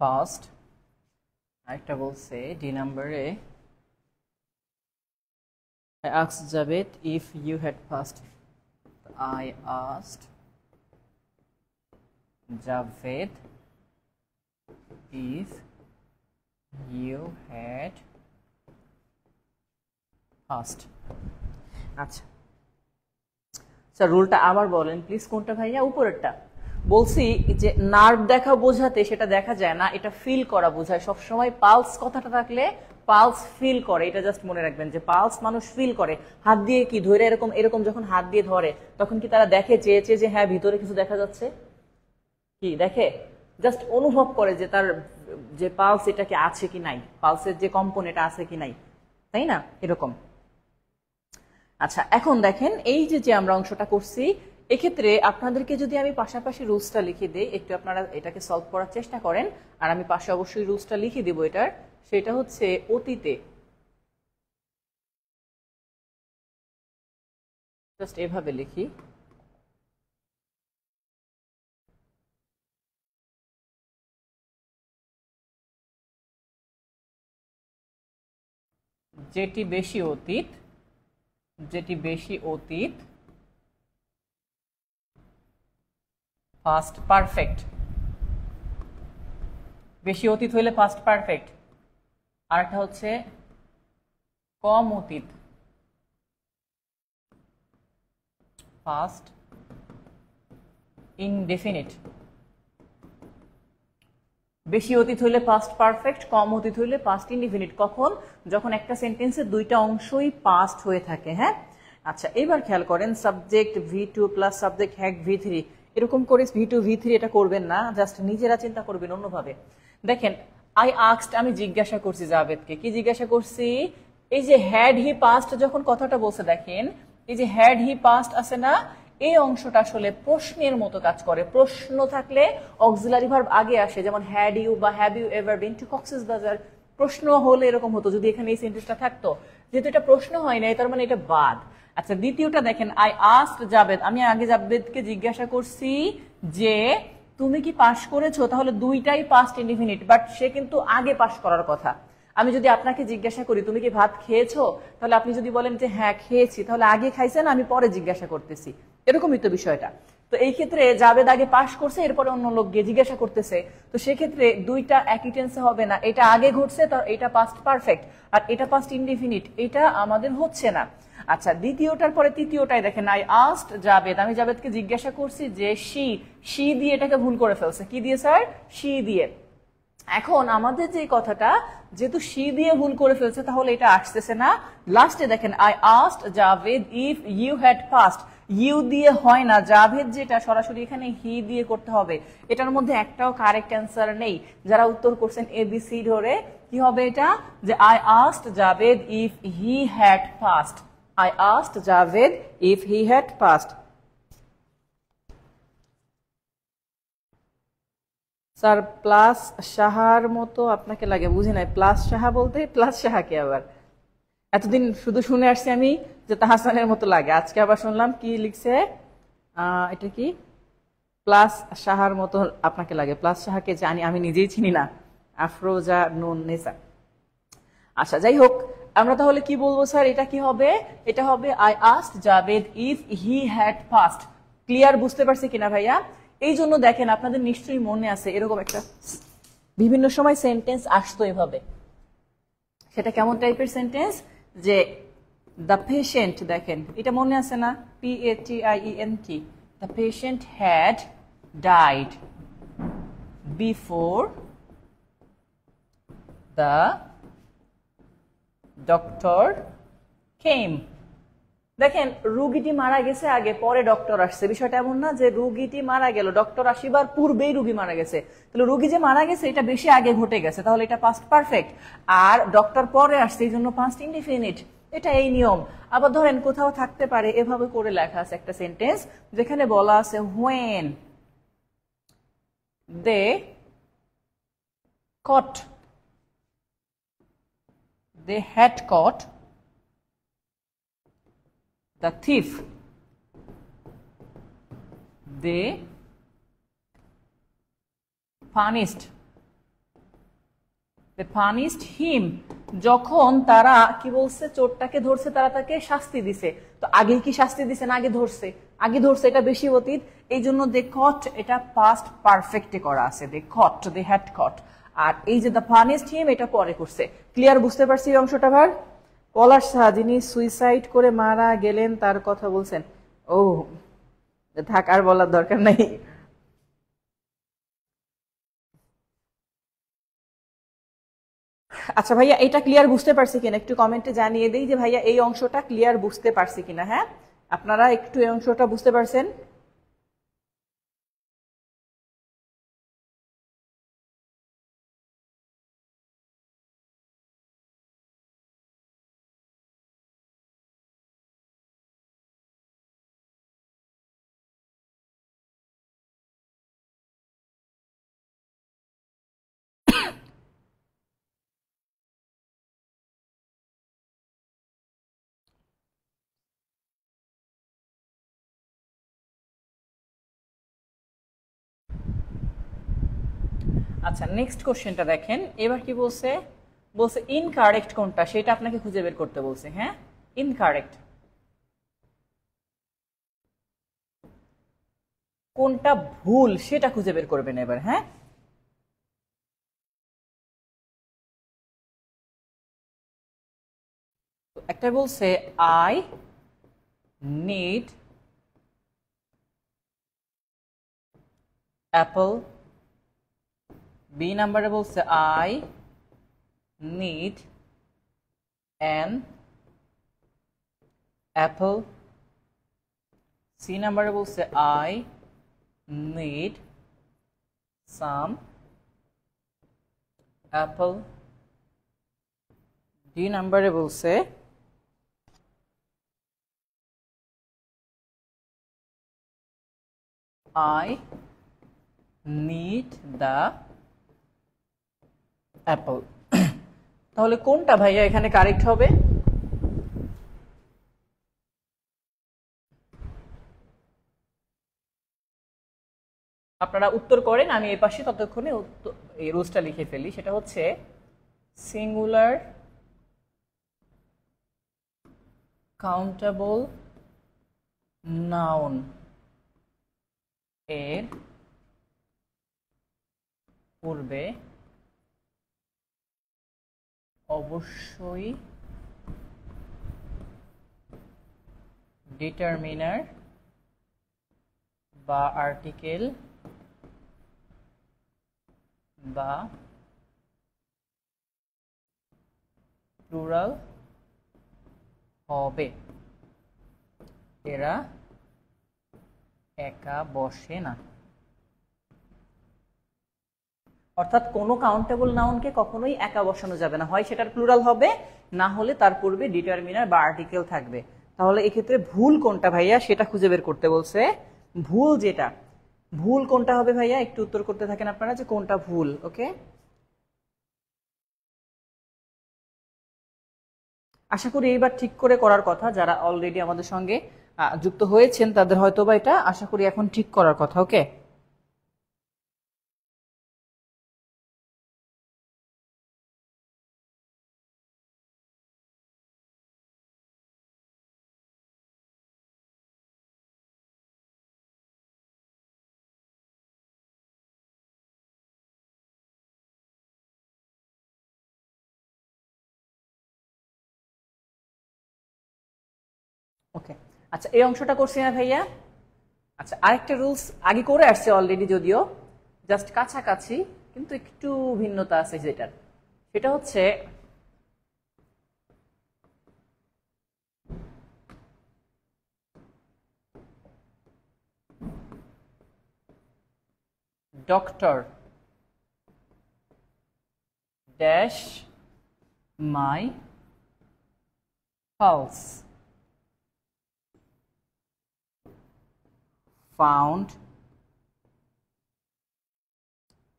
passed। আরেকটা বলছে ডি নাম্বারে, I asked Javed if you had passed, I asked Javed if you had passed। আচ্ছা sir রুলটা আবার বলেন প্লিজ। কোনটা ভাইয়া? উপরেরটা। বলছি যে নার্ভ দেখা বোঝাতে সেটা দেখা যায় না, এটা ফিল করা বোঝায়। সবসময় পালস কথাটা থাকলে পালস ফিল করে, এটা জাস্ট মনে রাখবেন যে পালস মানুষ ফিল করে। হাত দিয়ে কি ধরে এরকম এরকম যখন হাত দিয়ে ধরে তখন কি তারা দেখে চেয়েছে যে হ্যাঁ ভিতরে কিছু দেখা যাচ্ছে? কি দেখে? জাস্ট অনুভব করে যে তার যে পালস এটা কি আছে কি নাই, পালসের যে কম্পন এটা আছে কি নাই, তাই না? এরকম। আচ্ছা এখন দেখেন এই যে আমরা অংশটা করছি, এক্ষেত্রে আপনাদেরকে যদি আমি পাশাপাশি রুলসটা লিখে দিই, একটু আপনারা এটাকে সলভ করার চেষ্টা করেন, আর আমি পাশে অবশ্যই রুলসটা লিখে দিব এটার। সেটা হচ্ছে অতীতে, জাস্ট এভাবে লিখি, যেটি বেশি অতীত, যেটি বেশি অতীত পাস্ট পারফেক্ট। বেশি অতীত হইলে পাস্ট পারফেক্ট, আর একটা হচ্ছে কম অতীত পাস্ট ইনডেফিনিট। বেশি অতীত হইলে পাস্ট পারফেক্ট, কম অতীত হইলে পাস্ট ইনডেফিনিট। কখন? যখন একটা সেন্টেন্সের দুইটা অংশই পাস্ট হয়ে থাকে। হ্যাঁ, আচ্ছা এবার খেয়াল করেন, subject V2 plus subject had V3, এরকম করে V2 V3 এটা করবেন না, জাস্ট নিজেরা চিন্তা করবেন অন্যভাবে। দেখেন আই আস্কড, আমি জিজ্ঞাসা করছি জাভেদকে। কি জিজ্ঞাসা করছি? এই যে হ্যাড হি পাস্ট যখন কথাটা বলছে, দেখেন এই যে হ্যাড হি পাস্ট আছে না, এই অংশটা আসলে প্রশ্নের মতো কাজ করে। প্রশ্ন থাকলে অক্সিলারি ভার্ব আগে আসে, যেমন হ্যাড ইউ বা have you ever been to Cox's Bazar. প্রশ্ন হলে এরকম হতো যদি এখানে এই সেন্টেন্সটা থাকতো। যেহেতু এটা প্রশ্ন হয় না, তার মানে এটা বাদ। আচ্ছা দ্বিতীয়টা দেখেন, আই আস্কড জাভেদ, আমি আগে জাভেদকে জিজ্ঞাসা করছি যে তুমি কি পাস করেছো, তাহলে দুইটাই পাস্ট ইনডিফিনিট, বাট সে কিন্তু আগে পাস করার কথা। আমি যদি আপনাকে জিজ্ঞাসা করি তুমি কি ভাত খেয়েছো, তাহলে আপনি যদি বলেন যে হ্যাঁ খেয়েছি, তাহলে আগে খাইছেন, আমি পরে জিজ্ঞাসা করতেছি, এরকমই তো বিষয়টা। তো এই ক্ষেত্রে জাভেদ আগে পাস করছে, এরপরে অন্য লোক গিয়ে জিজ্ঞাসা করতেছে, তো সেক্ষেত্রে দুইটা একই টেন্সে হবে না। এটা আগে ঘটছে, তো এটা পাস্ট পারফেক্ট, আর এটা পাস্ট ইনডিফিনিট, এটা আমাদের হচ্ছে না। আচ্ছা দ্বিতীয়টার পরে তৃতীয়টাই দেখেন, আই আস্কড জাভেদ, আমি জাভেদকে জিজ্ঞাসা করছি যে শি দিয়ে এটাকে ভুল করে ফেলছে। কি দিয়ে স্যার? শি দিয়ে। এখন আমাদের যে কথাটা, যেহেতু শি দিয়ে ভুল করে ফেলছে, তাহলে এটা আসতেছে না। লাস্টে দেখেন, I asked Javed if you had past, you দিয়ে হয় না, জাভেদ যেটা সরাসরি এখানে হি দিয়ে করতে হবে। এটার মধ্যে একটাও কারেক্ট অ্যান্সার নেই। যারা উত্তর করছেন ABC ধরে, কি হবে এটা? যে I asked Javed if he had passed, I asked Javed if he had passed. Sir plus সাহার মতো আপনাকে লাগে? বুঝি নাই, প্লাস সাহা বলতে প্লাস সাহাকে আবার এতদিন শুধু শুনে আসছি আমি যে তাহসানের মতো লাগে, আজকে আবার শুনলাম কি লিখছে, এটা কি প্লাস সাহার মতো আপনাকে লাগে? প্লাস সাহাকে জানি, আমি নিজেই চিনি না। আফরোজা নুন নেসা। আচ্ছা যাই হোক, আমরা তাহলে কি বলবো স্যার? এটা কি হবে? এটা হবে I asked Javed if he had passed. Clear? বুঝতে পারছি কিনা ভাইয়া? এই জন্য দেখেন আপনাদের নিশ্চয়ই মনে আছে এরকম একটা বিভিন্ন সময় সেন্টেন্স আসতো এভাবে। সেটা কেমন টাইপের সেন্টেন্স? যে দ্য পেশেন্ট, দেখেন এটা মনে আছে না? PATIENT, the patient had died before the doctor came. দেখেন রুগীটি মারা গেছে আগে, পরে ডক্টর আসছে। বিষয়টা এমন না যে রুগীটি মারা গেল, ডক্টর আসিবার পূর্বেই রুগী মারা গেছে। তাহলে রুগী যে মারা গেছে এটা বেশি আগে ঘটে গেছে, তাহলে এটা পাস্ট পারফেক্ট। আর ডক্টর পরে আসছে, এই জন্য পাস্ট ইনডিফিনিট। এটা এই নিয়ম। আবার ধরেন কোথাও থাকতে পারে এভাবে করে লেখা আছে একটা সেন্টেন্স, যেখানে বলা আছে when they caught, they had caught the thief, they punished him। যখন তারা কি বলছে, চোরটাকে ধরছে, তারা তাকে শাস্তি দিছে। তো আগে কি শাস্তি দিছে না আগে ধরছে? আগে ধরছে, এটা বেশি অতীত। এই জন্য they caught, এটা পাস্ট পারফেক্টে করা আছে, they caught, they had caught। আর এই যে দ্য পানিশড হিম, এটা পরে করছে। ক্লিয়ার? বুঝতে পারছি এই অংশটা ভার? পলাশ সাহা, যিনি সুইসাইড করে মারা গেলেন তার কথা বলছেন। ও থাক, আর বলার দরকার নাই। আচ্ছা ভাইয়া, এটা ক্লিয়ার বুঝতে পারছি কিনা একটু কমেন্টে জানিয়ে দেই যে ভাইয়া এই অংশটা ক্লিয়ার বুঝতে পারছি কিনা। হ্যাঁ, আপনারা একটু এই অংশটা বুঝতে পারছেন? আচ্ছা, নেক্সট কোশ্চেনটা দেখেন। এবার কি বলছে? বলছে ইনকারেক্ট কোনটা সেটা আপনাকে খুঁজে বের করতে বলছে। হ্যাঁ, ইনকারেক্ট কোনটা ভুল সেটা খুঁজে বের করবেন এবার। হ্যাঁ, একটা বলছে আই নিড অ্যাপল, বি নাম্বারে বলছে I need an apple, C নাম্বারে বলছে I need some apple, D নাম্বারে বলছে I need the apple। তাহলে কোনটা ভাইয়া এখানে কারেক্ট হবে? আপনারা উত্তর করেন, আমি এই পাশে ততক্ষণে এই রুলসটা লিখে ফেলি। সেটা হচ্ছে সিঙ্গুলার কাউন্টেবল নাউন এর পূর্বে অবশ্যই ডিটারমিনার বা আর্টিকেল বা প্লুরাল হবে, এরা একা বসে না। অর্থাৎ কোনো কাউন্টেবল নাউনকে কখনোই একা বসানো যাবে না, হয় সেটার প্লুরাল হবে, না হলে তার পূর্বে ডিটারমিনার বা আর্টিকেল থাকবে। তাহলে এক্ষেত্রে ভুল কোনটা ভাইয়া সেটা খুঁজে বের করতে বলছে। ভুল যেটা, ভুল কোনটা হবে ভাইয়া একটু উত্তর করতে থাকেন আপনারা যে কোনটা ভুল। ওকে, আশা করি এইবার ঠিক করে করার কথা। যারা অলরেডি আমাদের সঙ্গে যুক্ত হয়েছেন তাদের হয়তোবা এটা আশা করি এখন ঠিক করার কথা। ওকে, ওকে। আচ্ছা, এই অংশটা করছি না ভাইয়া? আচ্ছা, আরেকটা রুলস আগে করে আসছে অলরেডি, যদিও জাস্ট কাছাকাছি, কিন্তু একটু ভিন্নতা আছে যেটার। সেটা হচ্ছে doctor dash my pulse found,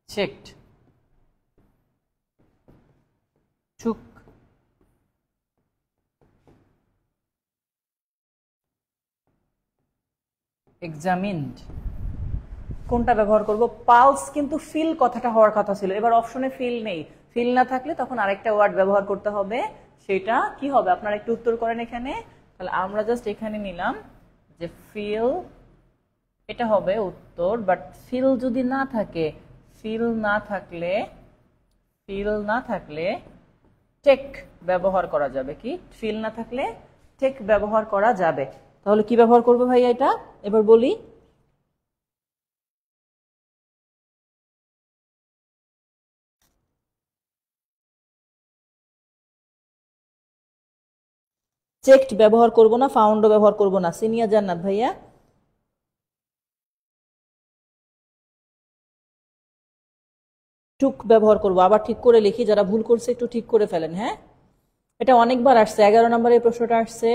checked, took, examined। কোনটা ব্যবহার করব? পালস কিন্তু ফিল কথাটা হওয়ার কথা ছিল, এবার অপশনে ফিল নেই। ফিল না থাকলে তখন আরেকটা ওয়ার্ড ব্যবহার করতে হবে। সেটা কি হবে আপনারা একটু উত্তর করেন এখানে। তাহলে আমরা জাস্ট এখানে নিলাম যে ফিল, এটা হবে উত্তর। বাট ফিল যদি না থাকে, ফিল না থাকলে টেক ব্যবহার করা যাবে। কি ফিল না থাকলে টেক ব্যবহার করা যাবে। তাহলে কি ব্যবহার করবো ভাইয়া এটা এবার বলি? চেকড ব্যবহার করব না, ফাউন্ডও ব্যবহার করব না। সিনিয়র জান্নাত ভাইয়া, টুক ব্যবহার করব। আবার ঠিক করে লিখি, যারা ভুল করছে একটু ঠিক করে ফেলেন। হ্যাঁ, এটা অনেকবার আসছে, 11 নম্বরের প্রশ্নটা আসছে।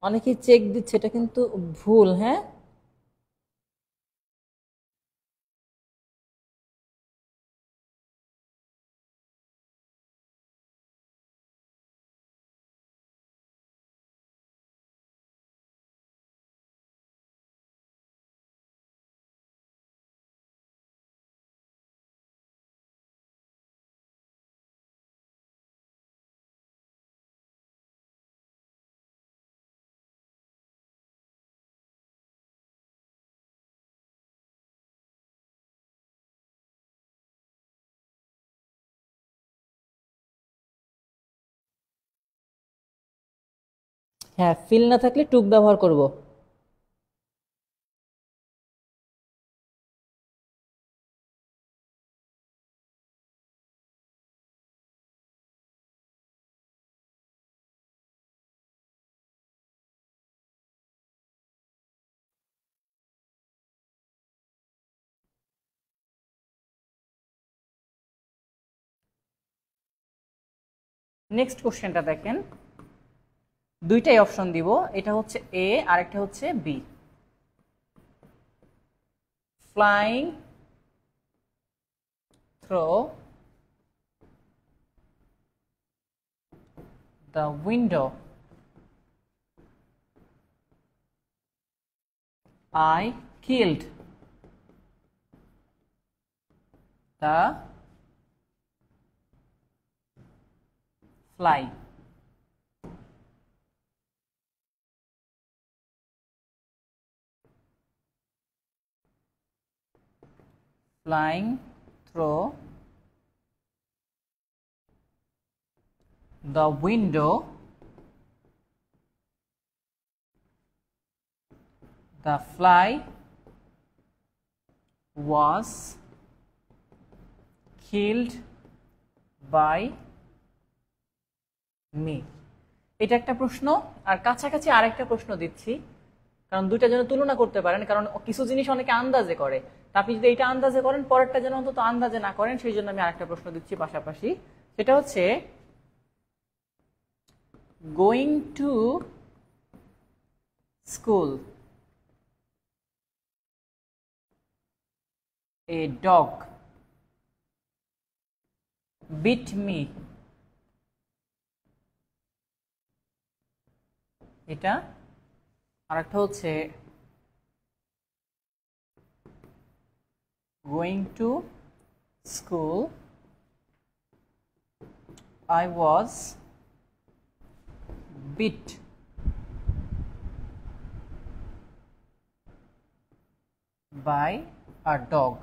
অনেকেই চেক দিচ্ছে, এটা কিন্তু ভুল। হ্যাঁ, হ্যাঁ, ফিল না থাকলে টুক ব্যবহার করব। নেক্সট কোশ্চেনটা দেখেন, দুইটাই অপশন দিব। এটা হচ্ছে এ আর একটা হচ্ছে B. Flying through the window, I killed the fly. Flying through the window, the fly was killed by me. এটা একটা প্রশ্ন, আর কাছাকাছি আরেকটা প্রশ্ন দিচ্ছি, কারণ দুইটা যেন তুলনা করতে পারেন, কারণ কিছু জিনিস অনেকে আন্দাজে করে। তা আপনি যদি এটা আন্দাজে করেন, পরেরটা যেন অন্তত আন্দাজে না করেন, সেই জন্য আমি আরেকটা প্রশ্ন দিচ্ছি পাশাপাশি। সেটা হচ্ছে going to school, a dog bit me. এটা আরেকটা হচ্ছে going to school, I was bit by a dog.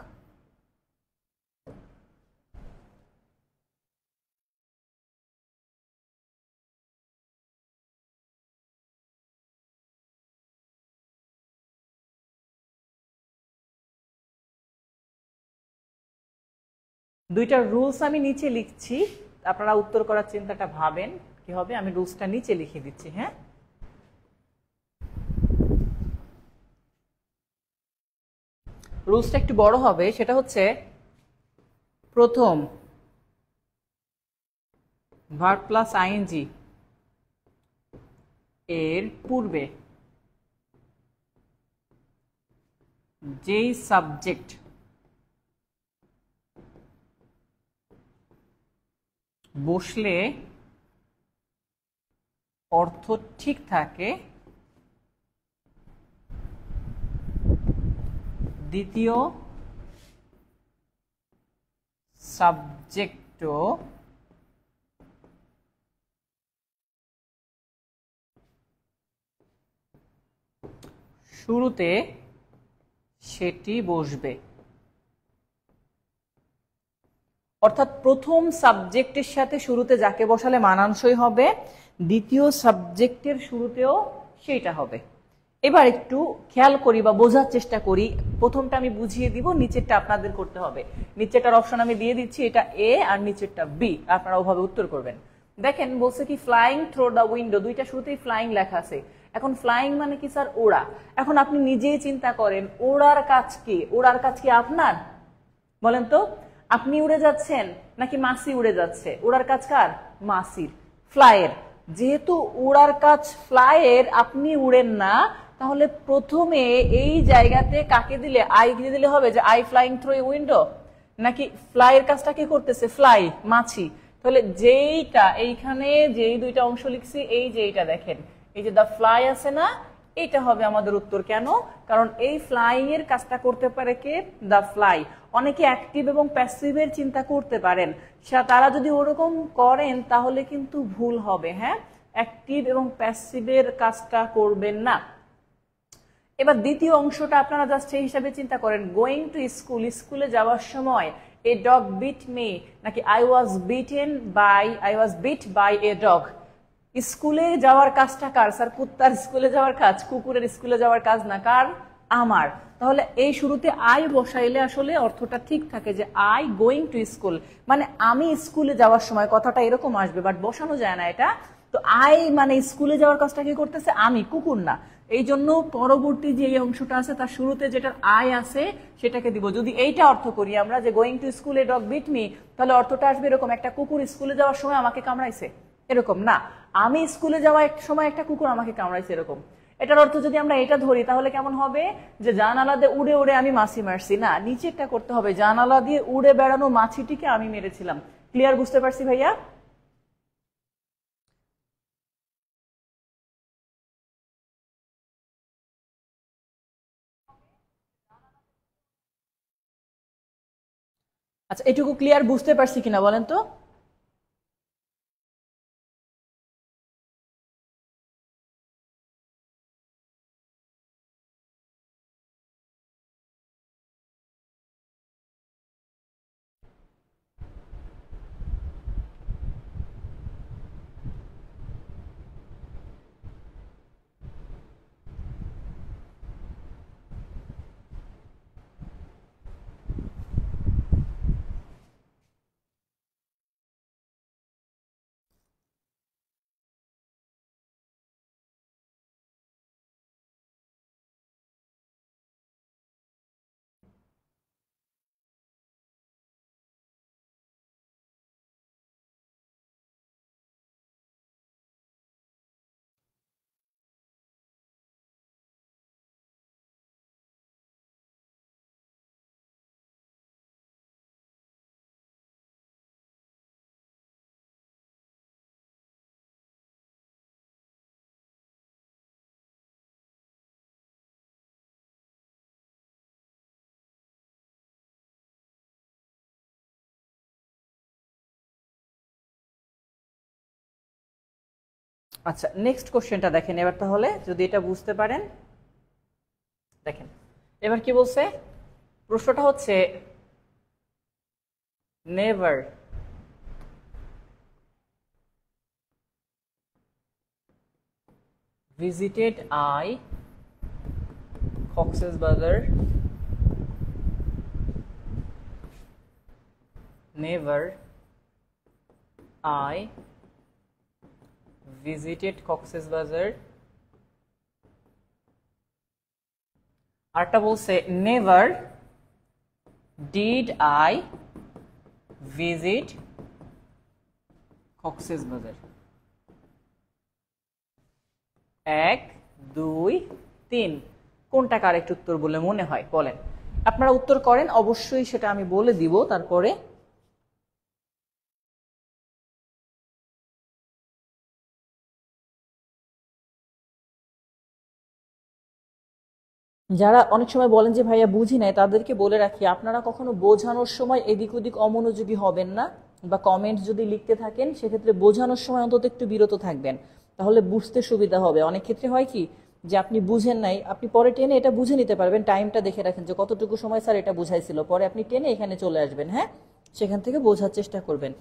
দুইটা রুলস আমি নিচে লিখছি, আপনারা উত্তর করার চিন্তাটা ভাবেন কি হবে। আমি রুলসটা নিচে লিখে দিচ্ছি। হ্যাঁ, রুলসটা একটু বড় হবে। সেটা হচ্ছে প্রথম ভার্ব প্লাস আইএনজি এর পূর্বে যেই সাবজেক্ট বসলে অর্থ ঠিক থাকে, দ্বিতীয় সাবজেক্টও শুরুতে সেটি বসবে। অর্থাৎ প্রথম সাবজেক্টের সাথে শুরুতে যাকে বসালে মানানসই হবে, দ্বিতীয় সাবজেক্টের শুরুতেও সেইটা হবে। এবার একটু খেয়াল করি বা বোঝার চেষ্টা করি। প্রথমটা আমি বুঝিয়ে দিব, নিচেরটা আপনাদের করতে হবে। নিচেরটার অপশন আমি দিয়ে দিচ্ছি, এটা এ আর নিচেরটা বি, আপনারা ওভাবে উত্তর করবেন। দেখেন বলছে কি ফ্লাইং থ্রো দ্য উইন্ডো, দুইটা শুরুতেই ফ্লাইং লেখা আছে। এখন ফ্লাইং মানে কি স্যার? ওড়া। এখন আপনি নিজেই চিন্তা করেন, ওড়ার কাজ কি? ওড়ার কাজ কি আপনার? বলেন তো, আপনি উড়ে যাচ্ছেন নাকি মাসি উড়ে যাচ্ছে? উড়ার কাজ কার? মাসির, ফ্লাইয়ের। যেহেতু উড়ার কাজ ফ্লাইয়ের, আপনি উড়েন না, তাহলে প্রথমে এই জায়গাতে কাকে দিলে? আই দিয়ে দিলে হবে যে I flying through a window, নাকি ফ্লাইয়ের কাজটা কি করতেছে? ফ্লাই, মাছি। তাহলে যেইটা এইখানে যেই দুইটা অংশ লিখছি, এই যে এইটা দেখেন, এই যে দ্য ফ্লাই আছে না, এটা হবে আমাদের উত্তর। কেন? কারণ এই ফ্লাইং এর কাজটা করতে পারে কে? The fly. অনেকে অ্যাক্টিভ এবং প্যাসিভের চিন্তা করতে পারেন, তারা যদি ওরকম করেন তাহলে কিন্তু ভুল হবে। হ্যাঁ, অ্যাক্টিভ এবং প্যাসিভের কাজটা করবেন না। এবার দ্বিতীয় অংশটা আপনারা জাস্ট সেই হিসাবে চিন্তা করেন, গোয়িং টু স্কুল, স্কুলে যাওয়ার সময় এ ডগ বিট মি, নাকি I was bit by a dog. স্কুলে যাওয়ার কাজটা কার? স্যার কুত্তার স্কুলে যাওয়ার কাজ, কুকুরের স্কুলে যাওয়ার কাজ না, কার? আমার। তাহলে এই শুরুতে আই বসাইলে আসলে অর্থটা ঠিক থাকে যে আই গোয়িং টু স্কুল, মানে আমি স্কুলে যাওয়ার সময়, কথাটা এরকম আসবে, বাট বসানো যায় না এটা। তো আই মানে স্কুলে যাওয়ার কাজটা কি করতেছে? আমি, কুকুর না। এই জন্য পরবর্তী যে অংশটা আছে তার শুরুতে যেটা আই আছে সেটাকে দিব। যদি এইটা অর্থ করি আমরা যে going to school a dog bit me, তাহলে অর্থটা আসবে এরকম, একটা কুকুর স্কুলে যাওয়ার সময় আমাকে কামড়াইছে, এরকম না। আমি স্কুলে যাওয়া এক সময় একটা কুকুর আমাকে কামড়াইছে, এরকম। এটার অর্থ যদি আমরা এটা ধরি তাহলে কেমন হবে? যে জানালা দিয়ে উড়ে উড়ে আমি মাছি মারছি না, নিচেরটা করতে হবে, জানালা দিয়ে উড়ে বেড়ানো মাছিটিকে আমি মেরেছিলাম। ক্লিয়ার? বুঝতে পারছি ভাইয়া? আচ্ছা, এটুকু ক্লিয়ার বুঝতে পারছি কিনা বলেন তো? আচ্ছা, নেক্সট কোশ্চেনটা দেখেন এবার। তাহলে যদি এটা বুঝতে পারেন, দেখেন এবার কি বলছে। প্রশ্নটা হচ্ছে never visited I Cox's Bazar, never I visited Cox's Bazar। আরটা বলছে never did I visit Cox's Bazar। 1 2 3 কোনটা কারেক্ট উত্তর বলে মনে হয় বলেন? আপনারা উত্তর করেন, অবশ্যই সেটা আমি বলে দিব তারপরে। যারা অনেক সময় বলেন যে ভাইয়া বুঝি নাই, তাদেরকে বলে রাখি, আপনারা কখনো বোঝানোর সময় এদিক ওদিক অমনোযোগী হবেন না, বা কমেন্ট যদি লিখতে থাকেন সেক্ষেত্রে বোঝানোর সময় অন্তত একটু বিরত থাকবেন, তাহলে বুঝতে সুবিধা হবে। অনেক ক্ষেত্রে হয় কি যে আপনি বুঝেন নাই, আপনি পরে টেনে এটা বুঝে নিতে পারবেন, টাইমটা দেখে রাখেন যে কতটুকু সময় স্যার এটা বুঝাইছিল, পরে আপনি টেনে এখানে চলে আসবেন। হ্যাঁ, সেখান থেকে বোঝার চেষ্টা করবেন।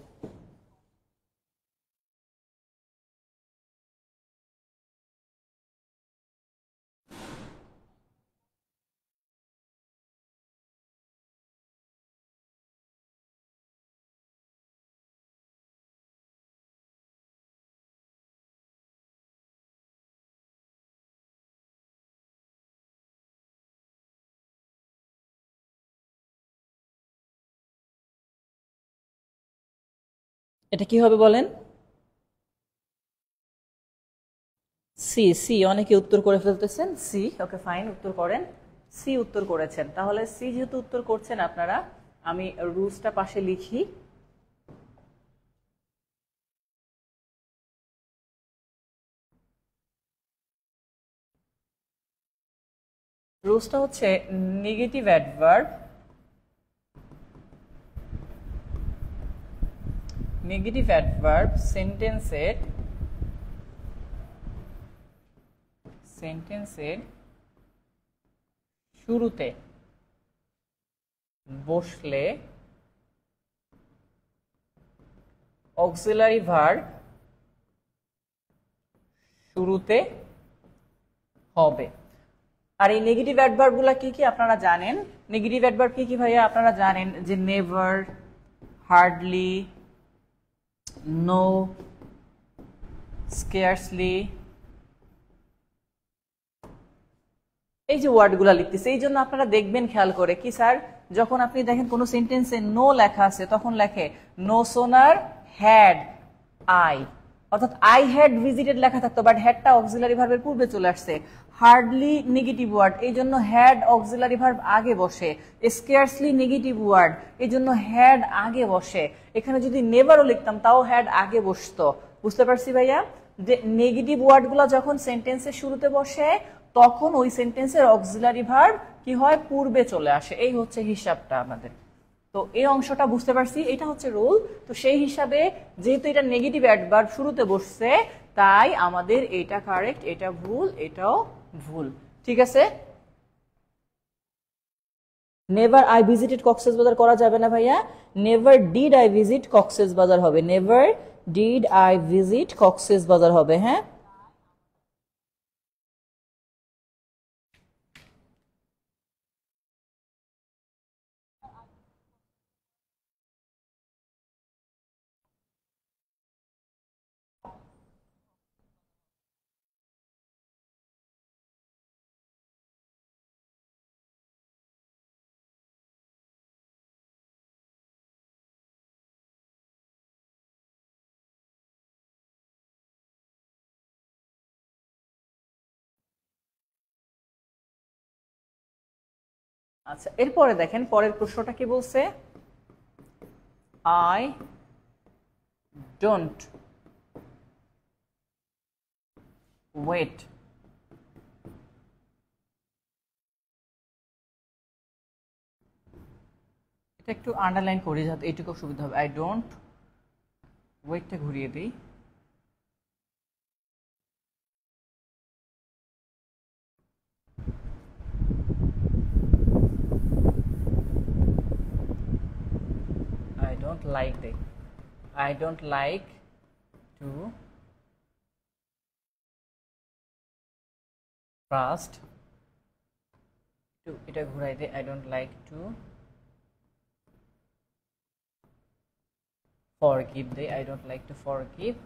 এটা কি হবে বলেন? সি, সি অনেকে উত্তর করে ফেলতেছেন। সি, ওকে ফাইন, উত্তর করেন। সি উত্তর করেছেন, তাহলে সি যেহেতু উত্তর করছেন আপনারা, আমি রুলসটা পাশে লিখি। রুলসটা হচ্ছে নেগেটিভ অ্যাডভার্ব, নেগেটিভ অ্যাডভার্ব সেন্টেন্সের শুরুতে বসলে অক্সিলারি ভার্ব শুরুতে হবে। আর এই নেগেটিভ অ্যাডভার্ব গুলা কি কি আপনারা জানেন? নেগেটিভ অ্যাডভার্ব কি কি ভাইয়া আপনারা জানেন? যে নেভার, হার্ডলি, নো, স্কেয়ারসলি, এই যে ওয়ার্ডগুলা লিখতেছে, এই জন্য আপনারা দেখবেন খেয়াল করে কি স্যার, যখন আপনি দেখেন কোনো সেন্টেন্সে নো লেখা আছে তখন লেখে নো সোনার হ্যাড আই, অর্থাৎ আই হ্যাড ভিজিটেড লেখা থাকতো, বাট হ্যাডটা অক্সিলারি ভার্বের পূর্বে চলে আসছে। হার্ডলি নেগেটিভ ওয়ার্ড, এই জন্য হ্যাড অক্সিলারি ভার্ব আগে বসে। স্কেয়ারসলি নেগেটিভ ওয়ার্ড, এই জন্য হ্যাড আগে বসে। এখানে যদি নেভারও লিখতাম তাও হ্যাড আগে বসতো। বুঝতে পারছি ভাইয়া? যে নেগেটিভ ওয়ার্ডগুলো যখন সেন্টেন্সের শুরুতে বসে তখন ওই সেন্টেন্সের অক্সিলারি ভার্ব কি হয়, পূর্বে চলে আসে। এই হচ্ছে হিসাবটা আমাদের। তো এই অংশটা বুঝতে পারছি, এটা হচ্ছে রুল। তো সেই হিসাবে যেহেতু এটা নেগেটিভ অ্যাডভার্ব শুরুতে বসছে, তাই আমাদের এটা কারেক্ট, এটা ভুল, এটাও ভুল। ঠিক আছে? নেভার আই ভিজিটেড কক্সবাজার করা যাবে না ভাইয়া, never did I visit Cox's Bazar হবে, never did I visit Cox's Bazar হবে। হ্যাঁ, আচ্ছা, এরপরে দেখেন পরের প্রশ্নটা কি বলছে, আই ডোন্ট ওয়েট, এটা একটু আন্ডারলাইন করি যাতে এইটুকু সুবিধা হবে। আই ডোন্ট ওয়েটটা ঘুরিয়ে দিই। I don't like the, I don't like to trust, to এটা ঘুরাই দে, I don't like to forgive they, I don't like to forgive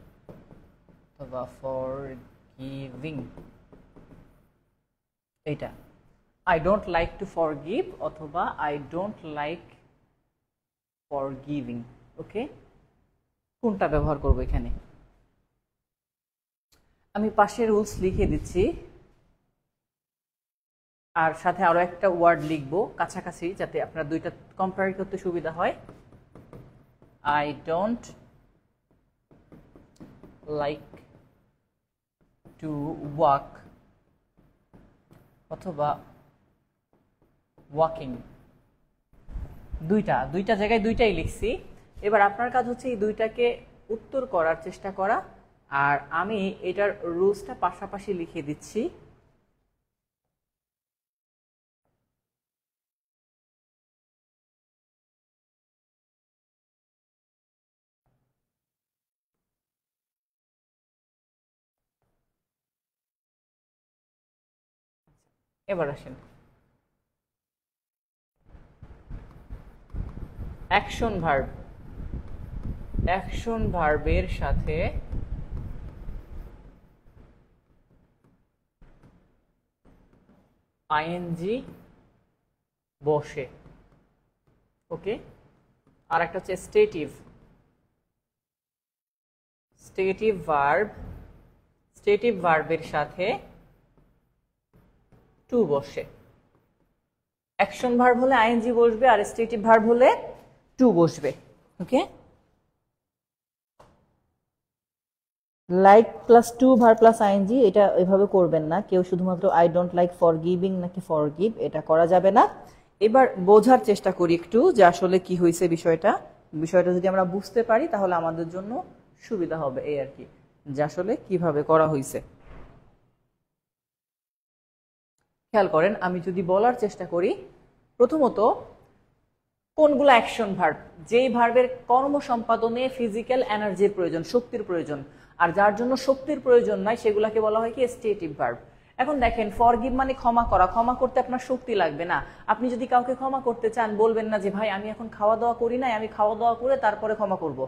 অথবা forgiving, এটা I don't like to forgive অথবা I don't like forgiving। ওকে, কোনটা ব্যবহার করব এখানে? আমি পাশে রুলস লিখে দিচ্ছি, আর সাথে আরো একটা ওয়ার্ড লিখবো কাছাকাছি যাতে আপনার দুইটা কম্পেয়ার করতে সুবিধা হয়। I don't like to walk অথবা walking, দুইটা দুইটা জায়গায় দুইটাই লিখছি। এবার আপনার কাজ হচ্ছে এই দুইটাকে উত্তর করার চেষ্টা করা, আর আমি এটার রুলসটা পাশাপাশি লিখে দিচ্ছি। এবার আসেন অ্যাকশন ভার্ব। অ্যাকশন ভার্বের সাথে আইএনজি বসে। ওকে, আর একটা হচ্ছে স্টেটিভ। স্টেটিভ ভার্ব, স্টেটিভ ভার্বের সাথে টু বসে। অ্যাকশন ভার্ব হলে আইএনজি বসবে, আর স্টেটিভ ভার্ব হলে টু বসবে। Okay, like plus to verb plus ING, এটা এভাবে করবেন না কেউ, শুধুমাত্র I don't like for giving নাকি ফর গিভ, এটা করা যাবে না। এবার বোঝার চেষ্টা করি একটু যে আসলে কি হয়েছে বিষয়টা। বিষয়টা যদি আমরা বুঝতে পারি তাহলে আমাদের জন্য সুবিধা হবে, এই আর কি, যে আসলে কিভাবে করা হয়েছে। খেয়াল করেন, আমি যদি বলার চেষ্টা করি, প্রথমত কোনগুলো অ্যাকশন ভার্ব, যেই ভার্বের কর্ম সম্পাদনে ফিজিক্যাল এনার্জির প্রয়োজন, শক্তির প্রয়োজন, আর যার জন্য শক্তির প্রয়োজন নাই সেগুলাকে বলা হয় কি স্টেটিভ ভার্ব। এখন দেখেন, ফরগিভ মানে ক্ষমা করা। ক্ষমা করতে আপনার শক্তি লাগবে না। আপনি যদি কাউকে ক্ষমা করতে চান, বলবেন না যে ভাই আমি এখন খাওয়া দাওয়া করি নাই, আমি খাওয়া দাওয়া করে তারপরে ক্ষমা করব।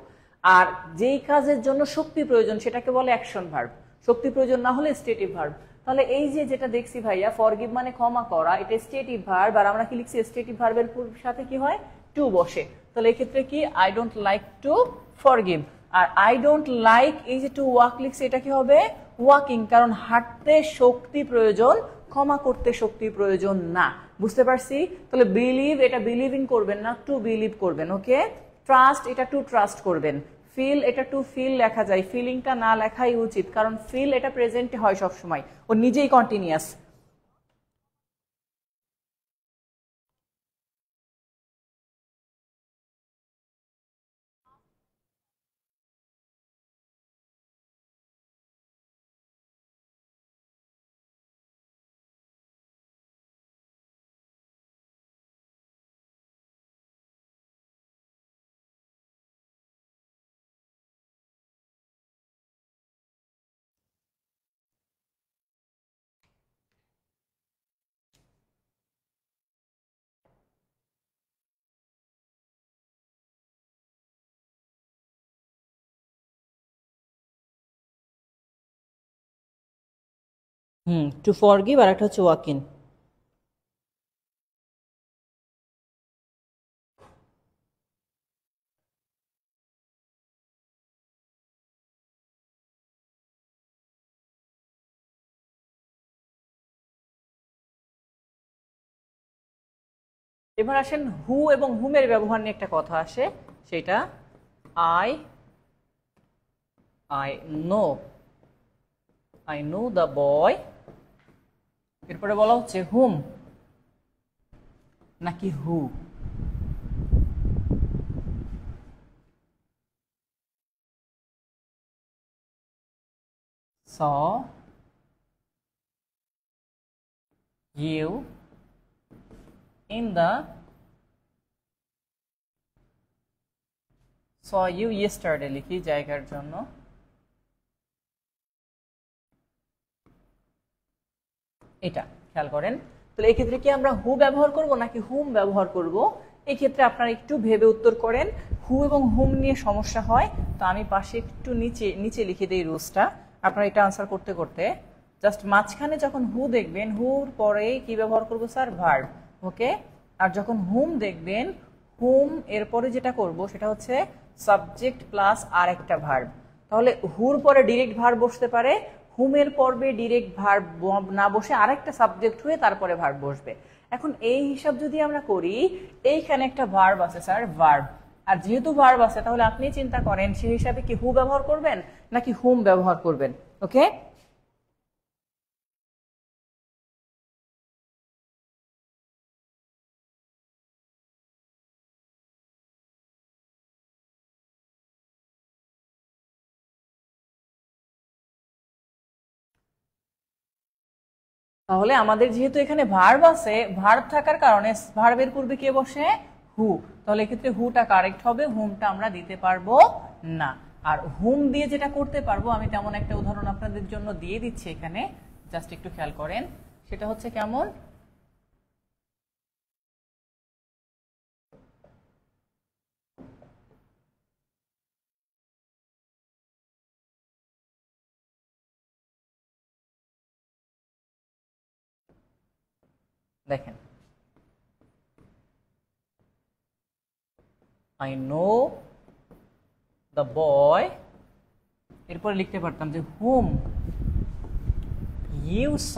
আর যেই কাজের জন্য শক্তি প্রয়োজন সেটাকে বলে অ্যাকশন ভার্ব। শক্তি প্রয়োজন না হলে স্টেটিভ ভার্ব। তাহলে এই যে যেটা দেখছি ভাইয়া, ফরগিভ মানে ক্ষমা করা, এটা স্টেটিভ ভার্ব, আর আমরা কি লিখছি, স্টেটিভ ভার্বের সাথে কি হয়, টু বসে। তাহলে এই ক্ষেত্রে কি, I don't like to forgive. আর আই ডোন্ট লাইক, এই যে টু ওয়াক লিখছে, এটা কি হবে, ওয়াকিং, কারণ হাঁটতে শক্তি প্রয়োজন, ক্ষমা করতে শক্তি প্রয়োজন না। বুঝতে পারছি? তাহলে বিলিভ, এটা বিলিভ ইন করবেন না, টু বিলিভ করবেন। ওকে, ট্রাস্ট, এটা টু ট্রাস্ট করবেন। ফিল, এটা টু ফিল লেখা যায়, ফিলিংটা না লেখাই উচিত, কারণ ফিল এটা প্রেজেন্টে হয় সবসময়, ও নিজেই কন্টিনিউয়াস। টু ফরগিভ, আর একটা হচ্ছে ওয়াক ইন। এবার আসেন হু এবং হুমের ব্যবহার নিয়ে একটা কথা আসে, সেটা I I know, I know the boy. এরপরে বলা হচ্ছে হুম নাকি হু। saw you in the saw you yesterday লিখি জায়গার জন্য। এটা খেয়াল করেন। তাহলে এই ক্ষেত্রে কি আমরা হু ব্যবহার করব নাকি হুম ব্যবহার করব? এই ক্ষেত্রে আপনারা একটু ভেবে উত্তর করেন। হু এবং হুম নিয়ে সমস্যা হয়, তো আমি পাশে একটু নিচে নিচে লিখে দিই রুলসটা। আপনারা এটা আনসার করতে করতে জাস্ট মাঝখানে যখন হু দেখবেন, হুর পরে কি ব্যবহার করব স্যার, ভার্ব। ওকে, আর যখন হুম দেখবেন, হুম এরপরে যেটা করব সেটা হচ্ছে সাবজেক্ট প্লাস আর একটা ভার্ব। তাহলে হুর পরে ডিরেক্ট ভার্ব বসতে পারে, হুমের পর্বে ডিরেক্ট ভার্ব না বসে আরেকটা সাবজেক্ট হয়ে তারপরে ভার্ব বসবে। এখন এই হিসাব যদি আমরা করি, এইখানে একটা ভার্ব আছে স্যার, ভার্ব, আর যেহেতু ভার্ব আছে তাহলে আপনি চিন্তা করেন সেই হিসাবে কি হু ব্যবহার করবেন নাকি হুম ব্যবহার করবেন। ওকে, তাহলে আমাদের যেহেতু এখানে ভার্ব আছে, ভার্ব থাকার কারণে ভার্বের পূর্বে কে বসে, হু। তাহলে এক্ষেত্রে হুটা কারেক্ট হবে, হুমটা আমরা দিতে পারবো না। আর হুম দিয়ে যেটা করতে পারবো, আমি তেমন একটা উদাহরণ আপনাদের জন্য দিয়ে দিচ্ছি এখানে, জাস্ট একটু খেয়াল করেন। সেটা হচ্ছে কেমন, দেখেন, আই নো দ্য বয়, এরপরে লিখতে পারতাম যে হুম ইউ স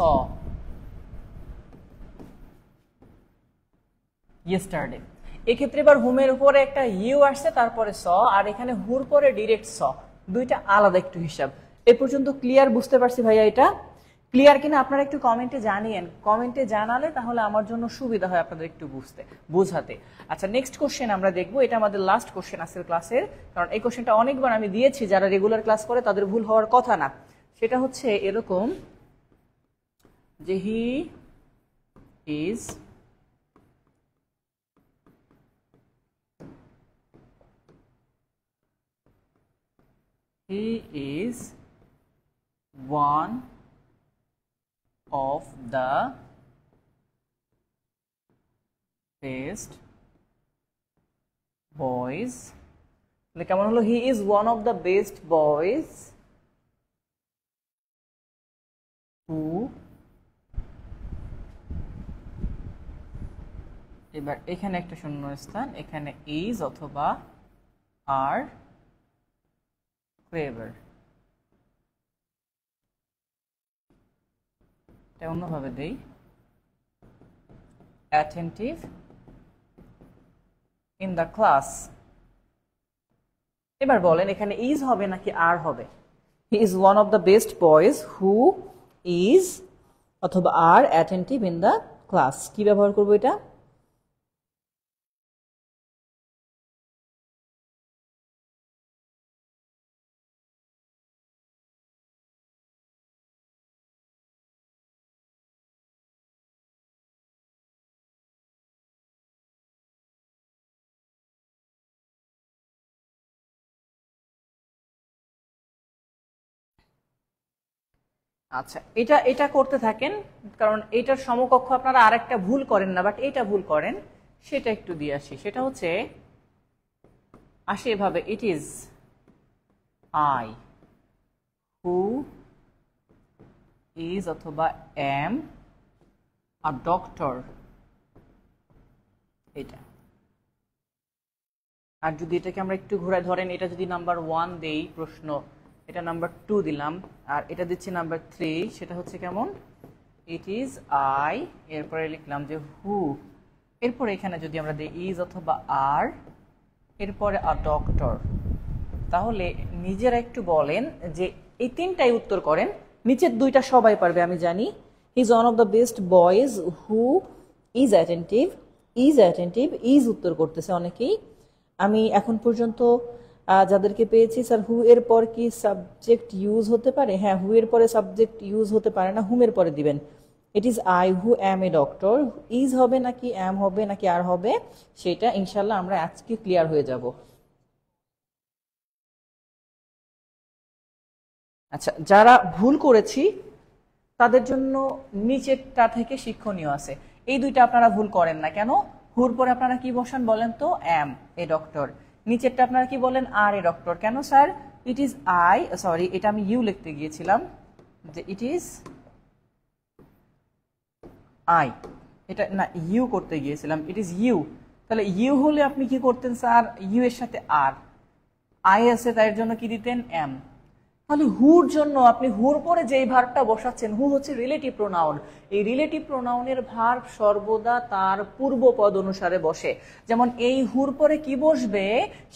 ইয়েস্টারডে। এক্ষেত্রে এবার হুমের উপরে একটা ইউ আসছে, তারপরে স, আর এখানে হুর পরে ডিরেক্ট স, দুইটা আলাদা একটু হিসাব। এ পর্যন্ত ক্লিয়ার? বুঝতে পারছি ভাইয়া? এটা ক্লিয়ার কিনা আপনারা একটু কমেন্টে জানিয়েন, কমেন্টে জানালে তাহলে আমার জন্য সুবিধা হয় আপনাদের একটু বুঝাতে। আচ্ছা, নেক্সট কোশ্চেন আমরা দেখবো, এটা আমাদের লাস্ট কোশ্চেন আজকের ক্লাসের, কারণ এই কোশ্চেনটা অনেকবার আমি দিয়েছি, যারা রেগুলার ক্লাস করে তাদের ভুল হওয়ার কথা না। সেটা হচ্ছে এরকম যে he is one of the best boys। কেমন হলো? He is one of the best boys হু, এবার এখানে একটা শূন্যস্থান, এখানে ইজ অথবা আর ক্লেভার। এটা অন্যভাবে দেই, অ্যাটেন্টিভ ইন দ্য ক্লাস। এবার বলেন এখানে ইজ হবে নাকি আর হবে? He is one of the best boys who is অথবা আর অ্যাটেন্টিভ ইন দ্য ক্লাস। কি ব্যবহার করবো এটা? আচ্ছা, এটা এটা করতে থাকেন, কারণ এটার সমকক্ষ আপনারা আরেকটা ভুল করেন না, বাট এটা ভুল করেন, সেটা একটু দিয়ে আসি। সেটা হচ্ছে আসে এভাবে, it is I who is অথবা এম আ ডক্টর, এটা। আর যদি এটাকে আমরা একটু ঘুরে ধরেন, এটা যদি নাম্বার 1 দেই প্রশ্ন, এটা নাম্বার 2 দিলাম, আর এটা দিচ্ছি নাম্বার 3, সেটা হচ্ছে কেমন? ইট ইজ আই, এরপরে লিখলাম যে হু, এরপরে এখানে যদি আমরা দিই ইজ অথবা আর, এরপরে আ ডক্টর, তাহলে নিজেরা একটু বলেন যে এই তিনটাই উত্তর করেন। নিচের দুইটা সবাই পারবে আমি জানি। Is one of the best boys who is attentive, is উত্তর করতেছে অনেকেই। আমি এখন পর্যন্ত যাদেরকে পেয়েছি, স্যার হু এর পর কি সাবজেক্ট ইউজ হতে পারে? হ্যাঁ, হু এর পরে সাবজেক্ট ইউজ হতে পারে না, হুমের পরে দিবেন। It is I who am a doctor. Is হবে নাকি অ্যাম হবে নাকি আর হবে, সেটা ইনশাল্লাহ আমরা আজকে ক্লিয়ার হয়ে যাব। আচ্ছা, যারা ভুল করেছি তাদের জন্য নিচেরটা থেকে শিক্ষণীয় আছে। এই দুইটা আপনারা ভুল করেন না কেন? হুর পরে আপনারা কি বসান বলেন তো? অ্যাম এ ডক্টর। নিচেরটা আপনারা কি বলেন? আর এ ডক্টর। কেন sir? It is I, sorry এটা আমি ইউ লিখতে গিয়েছিলাম, যে ইট ইজ আই, এটা না ইউ করতে গিয়েছিলাম, ইট ইজ ইউ। তাহলে ইউ হলে আপনি কি করতেন স্যার? ইউ এর সাথে আর, আই আছে তাই জন্য কি দিতেন? এম। তাহলে হুর জন্য আপনি হুর পরে যেই ভার্বটা বসাচ্ছেন, হু হচ্ছে রিলেটিভ প্রোনাউন, এই রিলেটিভ প্রোনাউনের ভার্ব সর্বদা তার পূর্বপদ অনুসারে বসে। যেমন এই হুর পরে কি বসবে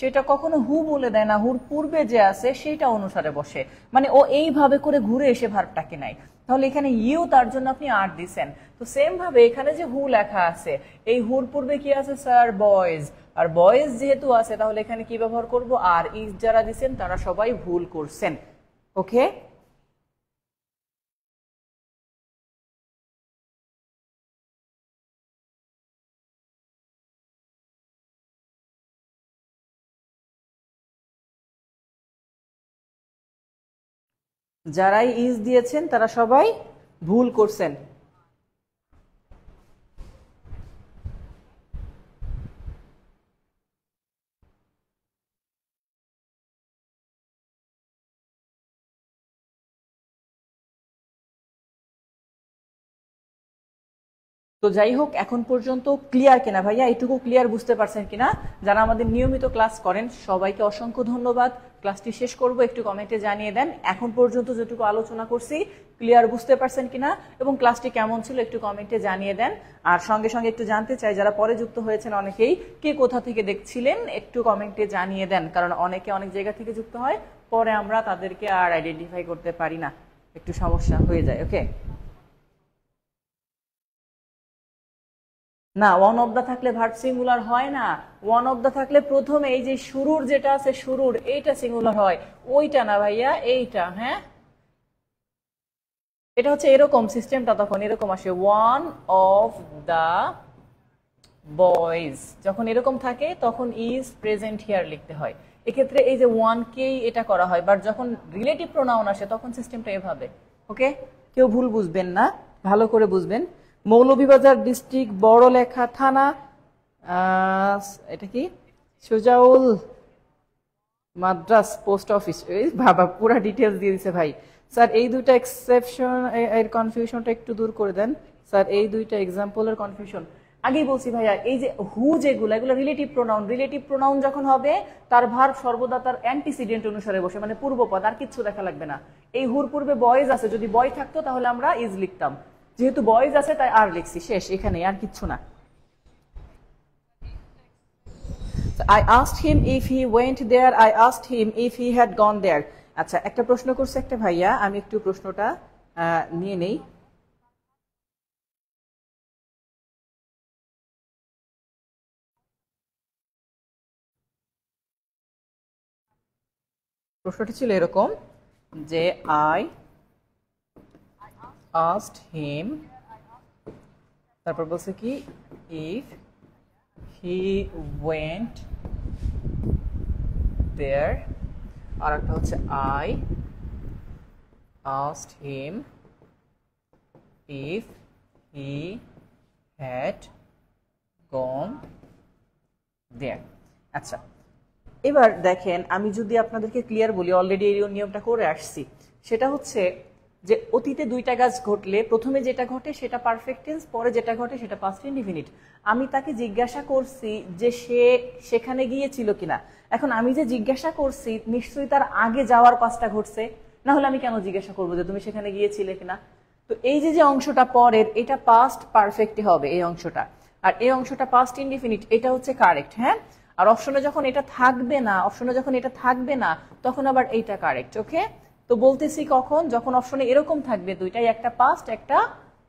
সেটা কখনো হু বলে দেয় না, হুর পূর্বে যে আছে সেটা অনুসারে বসে, মানে ও এইভাবে করে ঘুরে এসে ভার্বটাকে নেয়। তাহলে এখানে ইউ, তার জন্য আপনি আর দিছেন। তো সেম ভাবে এখানে যে হু লেখা আছে, এই হুর পূর্বে কি আছে স্যার? বয়েজ। আর বয়েজ যেহেতু আছে তাহলে এখানে কি ব্যবহার করব? আর। ইজ যারা দিছেন তারা সবাই ভুল করছেন। ওকে, যারাই ইজ দিয়েছেন তারা সবাই ভুল করছেন। তো যাই হোক, এখন পর্যন্ত ক্লিয়ার কিনা ভাইয়া, এইটুকু ক্লিয়ার বুঝতে পারছেন কিনা? যারা আমাদের নিয়মিত ক্লাস করেন সবাইকে অসংখ্য ধন্যবাদ। ক্লাসটি শেষ করব, একটু কমেন্টে জানিয়ে দেন এখন পর্যন্ত যেটুকু আলোচনা করছি ক্লিয়ার বুঝতে পারছেন কিনা, এবং ক্লাসটি কেমন ছিল একটু কমেন্টে জানিয়ে দেন। আর সঙ্গে সঙ্গে একটু জানতে চাই, যারা পরে যুক্ত হয়েছেন অনেকেই, কে কোথা থেকে দেখছিলেন একটু কমেন্টে জানিয়ে দেন, কারণ অনেকে অনেক জায়গা থেকে যুক্ত হয়, পরে আমরা তাদেরকে আর আইডেন্টিফাই করতে পারি না, একটু সমস্যা হয়ে যায়। ওকে, না, ওয়ান অফ দা থাকলে ভার্ব সিঙ্গুলার হয় না। ওয়ান অফ দা থাকলে প্রথমে এই যে শুরুর যেটা আছে, শুরুর এইটা সিঙ্গুলার হয়, ওইটা না ভাইয়া, এইটা। হ্যাঁ, এটা হচ্ছে এরকম, সিস্টেমটা তখন এরকম আসে, ওয়ান অফ দা বয়েজ যখন এরকম থাকে তখন ইজ প্রেজেন্ট হিয়ার লিখতে হয়। এক্ষেত্রে এই যে ওয়ানকেই এটা করা হয়, বাট যখন রিলেটিভ প্রোনাউন আসে তখন সিস্টেমটা এভাবে। ওকে, কেউ ভুল বুঝবেন না, ভালো করে বুঝবেন। মৌলভীবাজার ডিস্ট্রিক্ট, বড়লেখা থানা, এটা কি সুজাউল মাদ্রাস পোস্ট অফিস। বাবা পুরা ডিটেলস দিয়ে দিছে ভাই। স্যার এই দুইটা এক্সেপশন এর কনফিউশনটা একটু দূর করে দেন স্যার, এই দুইটা এক্সাম্পলের কনফিউশন। আগেই বলছি ভাইয়া, এই যে হু যেগুলো, এগুলো রিলেটিভ প্রোনাউন। রিলেটিভ প্রোনাউন যখন হবে তার ভার্ব সর্বদা তার অ্যান্টিসিডেন্ট অনুসারে বসে, মানে পূর্বপদ, আর কিচ্ছু দেখা লাগবে না। এই হুর পূর্বে বয়েজ আছে, যদি বয় থাকতো তাহলে আমরা ইজ লিখতাম, যেহেতু বয়েজ আছে তাই আর লিখছি, শেষ, এখানে আর কিচ্ছু না। I asked him if he went there. I asked him if he had gone there. আচ্ছা, একটা প্রশ্ন করছে একটা ভাইয়া, আমি একটু প্রশ্নটা নিয়ে নেই। প্রশ্নটি ছিল এরকম যে I asked him, তারপর বলছে কি if he went there, আর একটা হচ্ছে I asked him if he had gone there. আচ্ছা, এবার দেখেন, আমি যদি আপনাদেরকে ক্লিয়ার বলি, অলরেডি এই নিয়মটা করে আসছি, সেটা হচ্ছে যে অতীতে দুইটা কাজ ঘটলে প্রথমে যেটা ঘটে সেটা পারফেক্ট টেন্স, পরে যেটা ঘটে সেটা পাস্ট ইনডিফিনিট। আমি তাকে জিজ্ঞাসা করছি যে সে সেখানে গিয়েছিল কিনা। এখন আমি যে জিজ্ঞাসা করছি নিশ্চয়ই তার আগে যাওয়ার কাজটা ঘটছে, না হলে আমি কেন জিজ্ঞাসা করবো যে তুমি সেখানে গিয়েছিলে কিনা। তো এই যে যে অংশটা পরের, এটা পাস্ট পারফেক্টই হবে এই অংশটা, আর এই অংশটা পাস্ট ইনডিফিনিট, এটা হচ্ছে কারেক্ট। হ্যাঁ, আর অপশনে যখন এটা থাকবে না, অপশনে যখন এটা থাকবে না তখন আবার এইটা কারেক্ট। ওকে, তো বলতেছি কখন, যখন অপশনে এরকম থাকবে দুইটাই, একটা পাস্ট একটা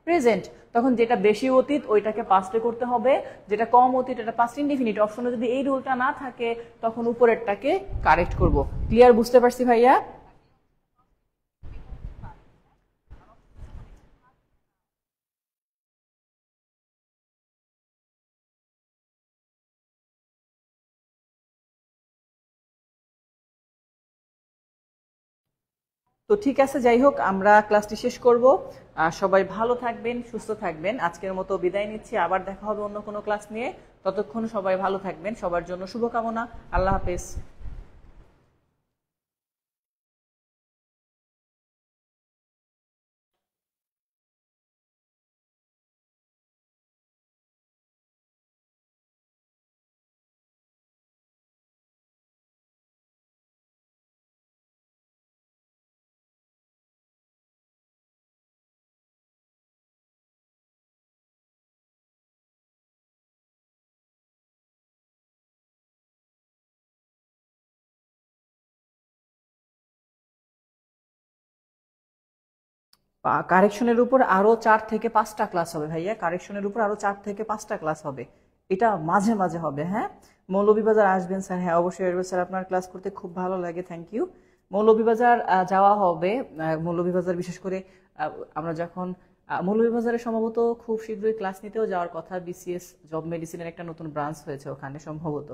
প্রেজেন্ট, তখন যেটা বেশি অতীত ওইটাকে পাস্টে করতে হবে, যেটা কম অতীত এটা পাস্ট ইনডিফিনিট। অপশনে যদি এই রুলটা না থাকে তখন উপরেরটাকে কারেক্ট করব। ক্লিয়ার বুঝতে পারছি ভাইয়া? তো ঠিক আছে, যাই হোক, আমরা ক্লাসটি শেষ করব। সবাই ভালো থাকবেন, সুস্থ থাকবেন। আজকের মতো বিদায় নিচ্ছি, আবার দেখা হবে অন্য কোনো ক্লাস নিয়ে। ততক্ষণ সবাই ভালো থাকবেন, সবার জন্য শুভকামনা। আল্লাহ হাফেজ। কারেকশনের উপর আরো 4 থেকে 5টা ক্লাস হবে ভাইয়া, কারেকশনের উপর আরো 4 থেকে 5টা ক্লাস হবে, এটা মাঝে মাঝে হবে। হ্যাঁ, মৌলভীবাজার আসবেন স্যার? হ্যাঁ অবশ্যই আসবেন স্যার, আপনার ক্লাস করতে খুব ভালো লাগে, থ্যাংক ইউ। মৌলভীবাজার যাওয়া হবে, মৌলভীবাজার বিশেষ করে আমরা যখন মৌলভীবাজারে সম্ভবত খুব শীঘ্রই ক্লাস নিতেও যাওয়ার কথা, বিসিএস জব মেডিসিনের একটা নতুন ব্রাঞ্চ হয়েছে ওখানে সম্ভবত।